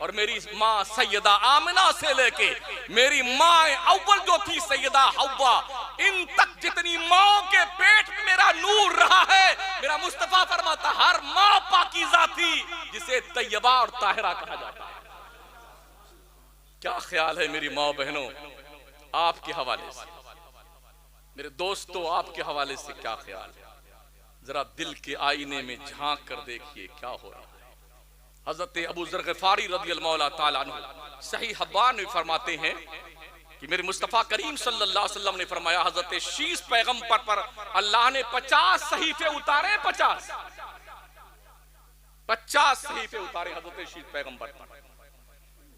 और मेरी माँ सैयदा आमिना से लेके मेरी माँ अव्वल जो थी सैयदा हव्वा, इन तक जितनी माँ के पेट में मेरा नूर रहा है, मेरा मुस्तफा फरमाता हर माँ पाकीज़ा थी जिसे तैयबा और ताहिरा कहा जाता है। क्या ख्याल है मेरी माँ बहनों आपके हवाले से, मेरे दोस्तों आपके हवाले से क्या ख्याल है? जरा दिल के आईने में झांक कर देखिए क्या हो रहा है। हजरत अबू ज़र ग़िफ़ारी रज़ियल्लाहु ताला अन्हु सही हब्बान में फरमाते हैं कि मेरे मुस्तफ़ा करीम सल्लल्लाहु अलैहि वसल्लम ने फरमाया, हजरत शीश पैगंबर पर अल्लाह ने 50 सहीफे उतारे, 50 सहीफे उतारे हजरत शीश पैगंबर पर।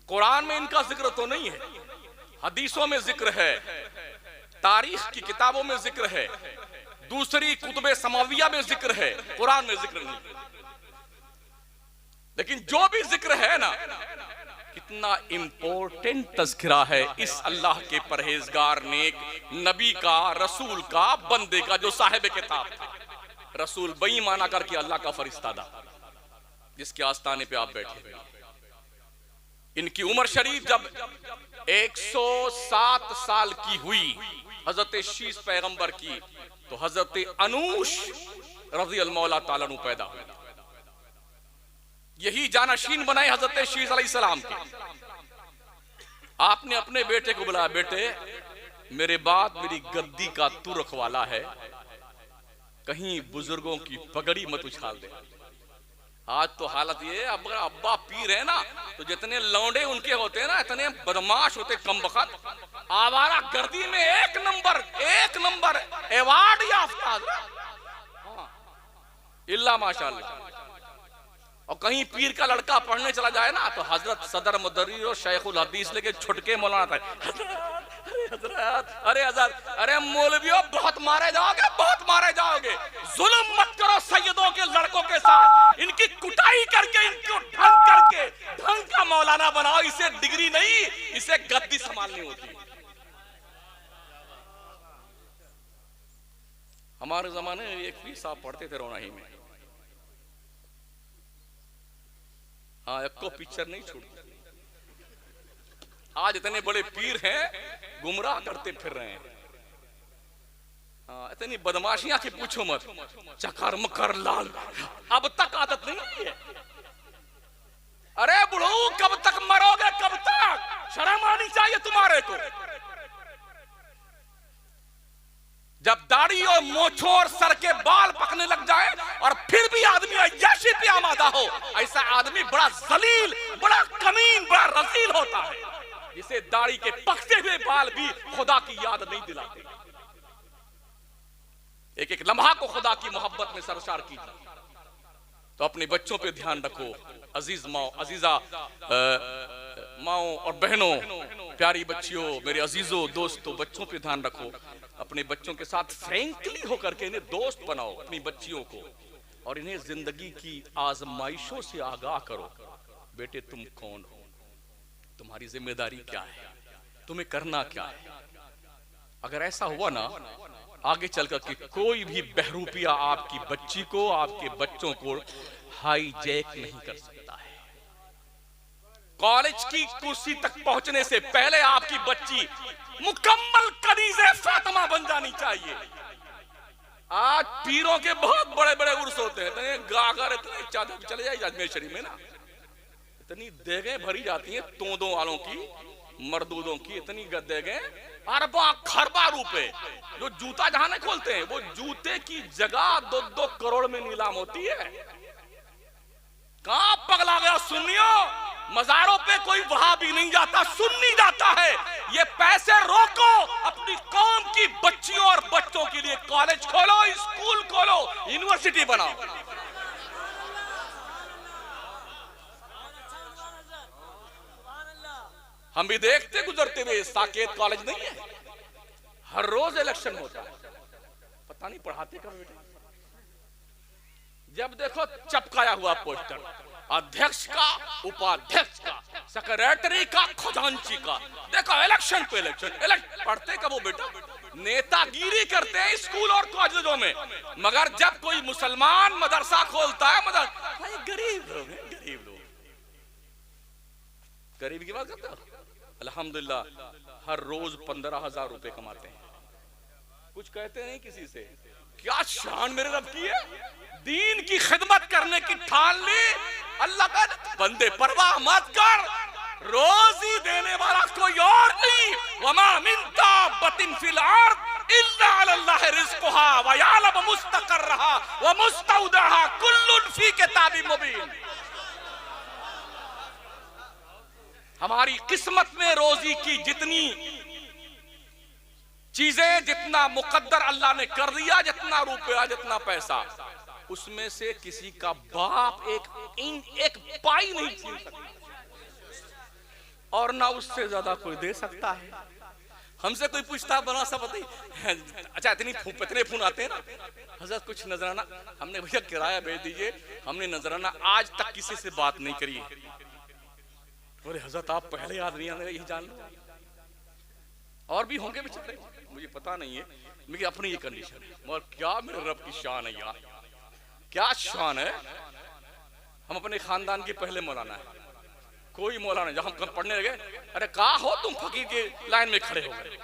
कुरान में इनका जिक्र तो नहीं है, हदीसों में जिक्र है, तारीख की किताबों में जिक्र है, दूसरी कुतुबे समाविया में जिक्र है, कुरान में जिक्र नहीं। लेकिन जो भी जिक्र है ना, कितना इंपॉर्टेंट तज़किरा है इस अल्लाह के परहेजगार नेक नबी का, रसूल का, बंदे का, जो साहिब किताब था। रसूल बेईमाना करके अल्लाह का फरिश्ता था, जिसके आस्ताने पे आप बैठे। इनकी उम्र शरीफ जब 107 साल की हुई हजरत शीश पैगंबर की, तो हजरत अनूश रज़ियल्लाहु ताला अन्हु पैदा हुए। यही जानशीन बनाए हजरत शीश अलैहिस्सलाम के। आपने अपने बेटे को बुलाया, बेटे मेरे बाद मेरी गद्दी का तू रखवाला है, कहीं बुजुर्गों की पगड़ी मत उछाल दे। आज तो हालत ये, अब अब्बा पीर है ना, तो जितने लौंडे उनके होते हैं ना, इतने बदमाश होते, कम बखत आवारा गर्दी में एक नंबर अवार्ड याफ्ता, इल्ला माशाअल्लाह। और कहीं पीर का लड़का पढ़ने चला जाए ना, तो हजरत सदर मुदर्रिस और शेखुल हदीस लेके छुटके मौलाना था, अरे हजरत, अरे मौलवियों बहुत मारे जाओगे, बहुत मारे जाओगे, जुल्म मत करो सैयदों के लड़कों के साथ, इनकी कुटाई करके, इनको ढंग का मौलाना बनाओ। इसे डिग्री नहीं, इसे गद्दी संभालनी होती। हमारे जमाने में एक पीर साहब पढ़ते थे रोनाही में, हाँ एक को पिक्चर नहीं छूटती। आज इतने बड़े पीर हैं, गुमराह करते फिर रहे हैं। हाँ, इतनी बदमाशियां की पूछो मत, चकर मकर लाल, अब तक आदत नहीं है। अरे बुढ़ू कब तक मरोगे, कब तक? शर्म आनी चाहिए तुम्हारे को। जब दाढ़ी और मोछों और सर के बाल पकने लग जाए और फिर भी आदमी अय्याशी पे आमादा हो, ऐसा आदमी बड़ा जलील, बड़ा कमीन, बड़ा रजील होता है, जिसे दाढ़ी के पकते हुए बाल भी खुदा की याद नहीं दिलाते। एक एक लम्हा को खुदा की मोहब्बत में सरशार कीजिए। तो अपने बच्चों पे ध्यान रखो, अजीज माओ, अजीजा माओ और बहनों, प्यारी बच्चियों, मेरे अजीजों, दोस्तों, बच्चों पे ध्यान रखो। अपने बच्चों के साथ फ्रैंकली होकर के इन्हें दोस्त बनाओ, अपनी बच्चियों को, और इन्हें जिंदगी की आजमाइशों से आगाह करो। बेटे तुम कौन हो, तुम्हारी जिम्मेदारी क्या है, तुम्हें करना क्या है। अगर ऐसा हुआ ना, आगे चलकर कि कोई भी बहरूपिया आपकी बच्ची को, आपके बच्चों को हाईजैक नहीं कर सकता है। कॉलेज की कुर्सी तक पहुंचने से पहले आपकी बच्ची मुकम्मल कनीज़े फातिमा बन जानी चाहिए। आज पीरों के बहुत बड़े बड़े उर्स होते हैं, इतने गागर, इतने चादर, चले जाइए अजमेर शरीफ में ना, इतनी देगें भरी जाती हैं तोदों वालों की, मर्दूदों की, इतनी देगें, अरबा खरबा रुपए। जो जूता जहां नहीं खोलते हैं, वो जूते की जगह 2-2 करोड़ में नीलाम होती है। कहां पगला गया सुन्नियों? मजारों पे कोई वहाबी नहीं जाता, सुन्नी जाता है। ये पैसे रोको, अपनी कौम की बच्चियों और बच्चों के लिए कॉलेज खोलो, स्कूल खोलो, यूनिवर्सिटी बनाओ। हम भी देखते गुजरते हुए, साकेत कॉलेज नहीं है, हर रोज इलेक्शन होता है, पता नहीं पढ़ाते कब बेटा। जब देखो चपकाया हुआ पोस्टर, अध्यक्ष का, उपाध्यक्ष का, सेक्रेटरी का, खजांची का, देखो इलेक्शन पे इलेक्शन। पढ़ते कब हो बेटा? नेतागिरी करते हैं स्कूल और कॉलेजों में, मगर जब कोई मुसलमान मदरसा खोलता है, भाई गरीब लोग हैं, गरीब लोग, गरीब की बात करते हो। अल्हम्दुलिल्लाह हर रोज 15,000 रुपए कमाते हैं, कुछ कहते नहीं किसी से। क्या शान मेरे रब की है, दीन की खिदमत करने की ठान ली। अल्लाह का बंदे परवाह मत कर, रोजी देने वाला कोई और नहीं। वमा मिन दाब्बतिन फिल अर्द इल्ला अल्लाह रिज़्क़ुहा व यअलम मुस्तक़र्रहा व मुस्तौदअहा कुल्लुन फी किताबिन मुबीन। हमारी किस्मत में रोजी की जितनी चीजें, जितना मुकद्दर अल्लाह ने कर दिया, जितना रुपया, जितना पैसा, उसमें से किसी का बाप एक पाई नहीं छीन सकता, और ना उससे ज्यादा कोई दे सकता है। हमसे कोई पूछता बना सा बताइए, अच्छा इतने फोन आते हैं ना, हजरत कुछ नजराना, हमने भैया किराया भेज दीजिए, हमने नजराना आज तक किसी से बात नहीं करी। बोले हजरत आप पहले याद नहीं आने, यही जान लो, और भी होंगे बेचारे, मुझे पता नहीं है, मेरी अपनी ये कंडीशन है। मगर क्या मेरे रब की शान है यार, क्या शान है। हम अपने खानदान के पहले मौलाना है, कोई मौलाना, जब हम पढ़ने लगे, अरे कहा हो तुम फकीर के लाइन में खड़े हो गए।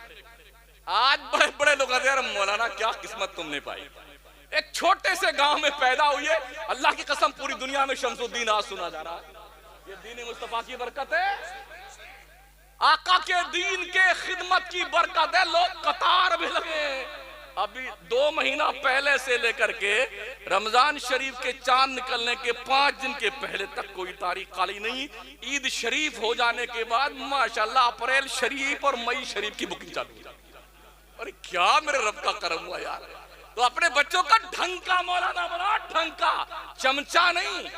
आज बड़े बड़े लोग कहते हैं यार मौलाना क्या किस्मत तुमने पाई। एक छोटे से गांव में पैदा हुई है, अल्लाह की कसम पूरी दुनिया में शमसुद्दीन आज सुना जा रहा है। ये दीन मुस्तफा की बरकत है, आका के दीन के खिदमत की बरकत है। लोग कतार में लगे। अभी 2 महीना पहले से लेकर के रमजान शरीफ के चांद निकलने के 5 दिन के पहले तक कोई तारीख खाली नहीं। ईद शरीफ हो जाने के बाद माशाल्लाह अप्रैल शरीफ और मई शरीफ की बुकिंग चालू हो जाती। अरे क्या मेरे रब का करम हुआ यार। तो अपने बच्चों का ढंग का मौलाना बना, ढंग का, चमचा नहीं।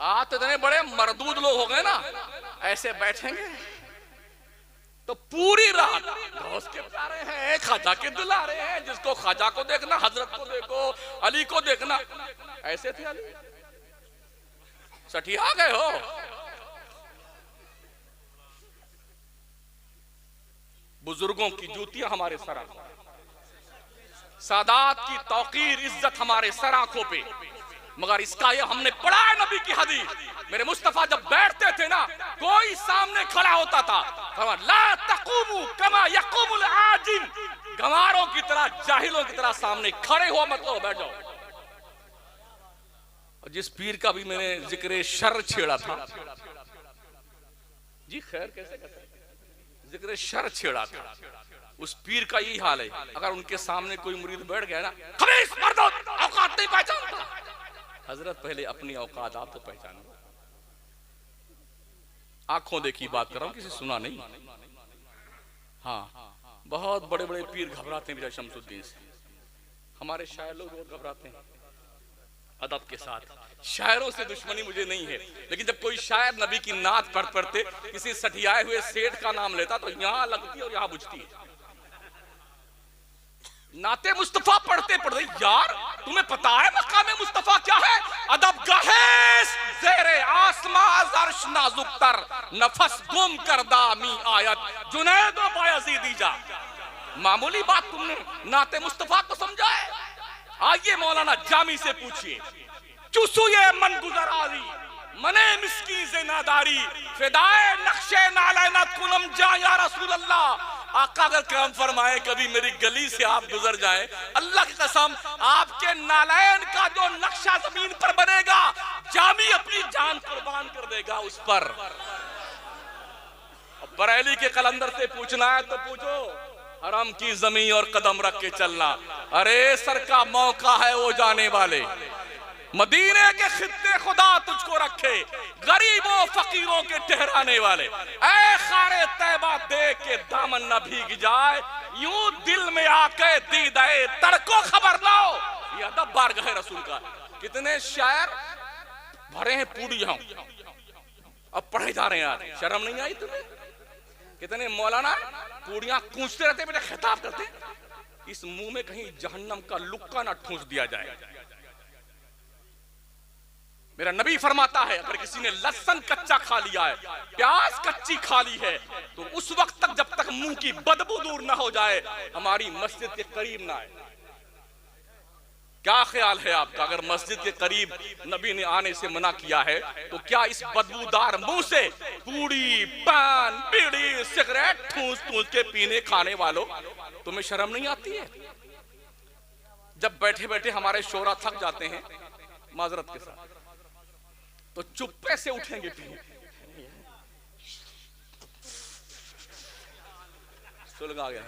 आज तो इतने बड़े मरदूद लोग हो गए ना, ऐसे बैठेंगे तो पूरी रात गौस के प्यारे हैं, खाजा के दुलारे हैं, जिसको खाजा को देखना, हजरत को देखो, अली को देखना, ऐसे थे अली। सठिया गए हो। बुजुर्गों की जूतियां हमारे सर आंखों, सादात की तौकीर इज्जत हमारे सर आंखों पे। मगर इसका ये हमने पढ़ा है नबी की हदीस। मेरे मुस्तफा जब बैठते थे ना, कोई सामने खड़ा होता था, ला तक़ूमू कमा यक़ूमुल आजिम, गंवारों की तरह, जाहिलों की तरह सामने खड़े हुआ मतलब बैठ जाओ। और जिस पीर का भी मैंने जिक्र शर छेड़ा था, जी खैर कैसे कहते हैं, जिक्र शर छेड़ा था, उस पीर का यही हाल है। अगर उनके सामने कोई मुरीद बैठ गया ना, खबीस मर्दों औकात नहीं पहचानता। हजरत पहले अपनी औकात आप तो पहचानो। आंखों देखी बात कर रहा हूं, किसी सुना नहीं। हाँ, बहुत बड़े बड़े पीर घबराते हैं बेचारे शमसुद्दीन से। हमारे शायर लोग बहुत घबराते हैं अदब के साथ। शायरों से दुश्मनी मुझे नहीं है, लेकिन जब कोई शायर नबी की नात पढ़ते किसी सठियाए हुए सेठ का नाम लेता तो यहां लगती है और यहां बुझती है। नाते मुस्तफा पढ़ते पढ़ते, यार तुम्हें पता है मकाम मुस्तफा क्या है? अदब गहेस ज़ेरे आसमां अर्श नाजुक तर, नफस गुम करदा मी आयत जुनैदो अजीदी जा। मामूली बात तुमने नाते मुस्तफा को समझा है? आइए मौलाना जामी से पूछिए, चुसुए मन गुजरारी मने मिस्कीन से नादारी फिदाए नक्शे नालैना कुलम जा या रसूल अल्लाह। आका अगर करम फरमाए कभी मेरी गली से आप गुजर जाएं, अल्लाह की कसम आपके नालायन का जो नक्शा जमीन पर बनेगा जामी अपनी जान कुर्बान कर देगा उस पर। बरेली के कलंदर से पूछना है तो पूछो, हरम की जमीन और कदम रख के चलना। अरे सर का मौका है वो जाने वाले, मदीने के खित्ते खुदा तुझको रखे, गरीबों फकीरों के ठहराने वाले। ऐ खारे तैबा देख के दामन न भीग जाए, यूं दिल में आके दीदाए तड़को खबर ना हो। ये अदब बारगाह रसूल का। कितने शायर भरे हैं पूड़ियां, अब पढ़े जा रहे हैं यार, शर्म नहीं आई तुम्हें? कितने मौलाना पूड़ियां कूंचते रहते, बेटा खिताब करते, इस मुंह में कहीं जहन्नम का लुक्का ना ठूंस दिया जाए। मेरा नबी फरमाता है अगर किसी ने लहसुन कच्चा खा लिया है, प्याज कच्ची खा ली है, तो उस वक्त तक जब तक मुंह की बदबू दूर ना हो जाए हमारी मस्जिद के करीब ना आए। क्या ख्याल है आपका? अगर मस्जिद के करीब नबी ने आने से मना किया है तो क्या इस बदबूदार मुंह से पूड़ी पान बीड़ी सिगरेट ठूस ठूस के पीने खाने वालों तुम्हें शर्म नहीं आती है? जब बैठे बैठे हमारे शोरा थक जाते हैं माजरत के साथ तो चुप्पे से उठेंगे पीने, सुलगा गया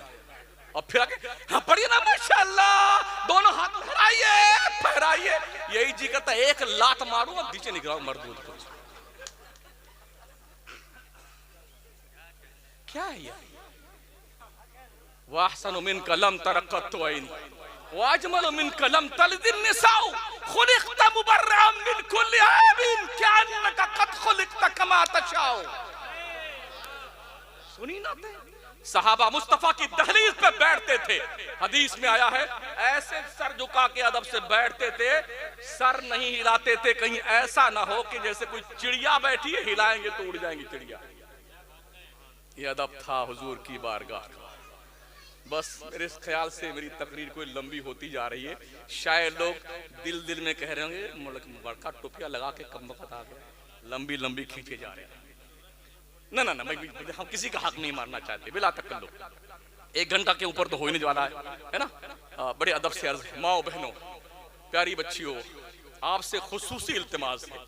और फिर आके हाँ पढ़िए ना माशाअल्लाह, दोनों हाथ फहराइए फहराइए। यही जी करता है एक लात मारू और नीचे निकलाओ मरदूद को। क्या है ये? वाहसनु मिन कलम तरक्कत ऐनी वाजमल मिन कलम तलदिन निसाउ खुलिक़त मुबर्रअम मिन कुल्ली ऐबिन कअन्नका क़द खुलिक़त कमा तशाउ। सुनी ना थे? सहाबा मुस्तफा की दहलीज पे बैठते थे, हदीस में आया है ऐसे सर झुका के अदब से बैठते थे, सर नहीं हिलाते थे कहीं ऐसा ना हो कि जैसे कोई चिड़िया बैठी है हिलाएंगे तो उड़ जाएंगी चिड़िया। ये अदब था हुजूर की बारगाह का। बस मेरे ख्याल से मेरी तकरीर कोई लंबी होती जा रही है, शायद लोग दिल दिल में कह रहे होंगे बड़का टोपिया लगा के कम वक्त आ गया, लंबी लंबी खींचे जा रहे हैं। ना ना ना हम किसी का हक नहीं मारना चाहते, बिला तकल्लुफ। 1 घंटा के ऊपर तो हो ही नहीं वाला है ना। बड़े अदब से अर्ज है, माओ बहनों प्यारी बच्चियों, आपसे खुसूसी इल्तिमास है,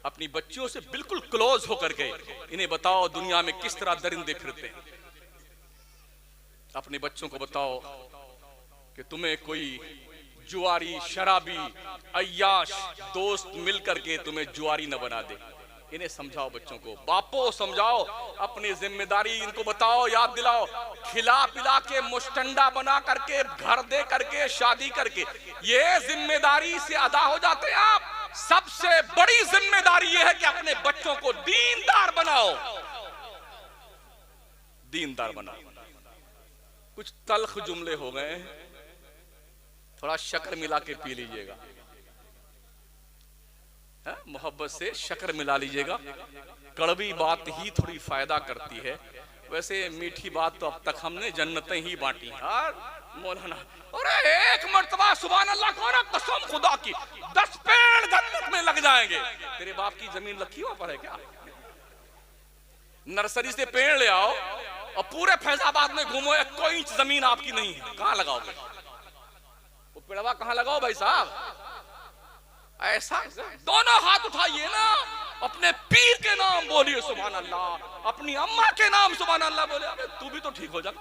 अपनी बच्चियों से बिल्कुल क्लोज होकर के इन्हें बताओ दुनिया में किस तरह दरिंदे फिरते हैं। अपने बच्चों को बताओ कि तुम्हें कोई जुआरी शराबी अय्याश दोस्त मिलकर के तुम्हें जुआरी न बना दे। इन्हें समझाओ, बच्चों को बापो समझाओ, अपनी जिम्मेदारी इनको बताओ, याद दिलाओ। खिला पिला के मुश्तंडा बना करके घर दे करके शादी करके ये जिम्मेदारी से अदा हो जाते हैं आप। सबसे बड़ी जिम्मेदारी ये है कि अपने बच्चों को दीनदार बनाओ, दीनदार बनाओ। कुछ तल्ख जुमले हो गए, थोड़ा शक्कर मिला के पी लीजिएगा, मोहब्बत से शक्कर मिला लीजिएगा। कड़वी बात ही थोड़ी फायदा करती है, वैसे मीठी बात तो अब तक हमने जन्नतें ही बांटी यार मौलाना। अरे एक मर्तबा सुभान अल्लाह को ना, कसम खुदा की 10 पेड़ जन्नत में लग जाएंगे। तेरे बाप की जमीन रखी हुआ पर है क्या? नर्सरी से पेड़ ले आओ और पूरे फैजाबाद में घूमो, 1 इंच जमीन आपकी नहीं है, कहां लगाओगे? वो पेड़वा कहां लगाओ भाई साहब? ऐसा दोनों हाथ उठाइए ना, अपने पीर के नाम बोलिए सुभान अल्लाह, अपनी अम्मा के नाम सुभान अल्लाह बोले। अबे तू भी तो ठीक हो जा।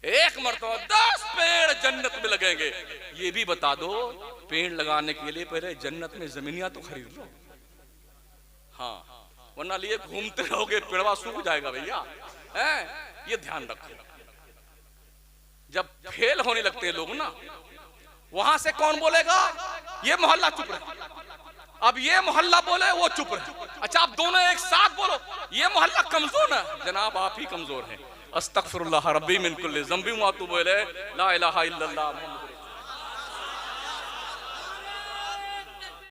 एक मर्तबा 10 पेड़ जन्नत में लगेंगे। ये भी बता दो, पेड़ लगाने के लिए पहले जन्नत में जमीनियां तो खरीद लो, हाँ, वरना लिए घूमते रहोगे पेड़वा सूख जाएगा भैया। ये ध्यान रखो। जब फेल होने लगते हैं लोग ना, वहां से कौन बोलेगा? ये मोहल्ला चुप रहे। अब ये मोहल्ला बोले वो चुप रहे। अच्छा आप दोनों एक साथ बोलो, ये मोहल्ला कमजोर है, जनाब आप ही कमजोर हैं। अस्तगफिरुल्लाह रब्बी मिन कुल्ली ज़ंबि व अतूबु इलैह, ला इलाहा इल्लल्लाह।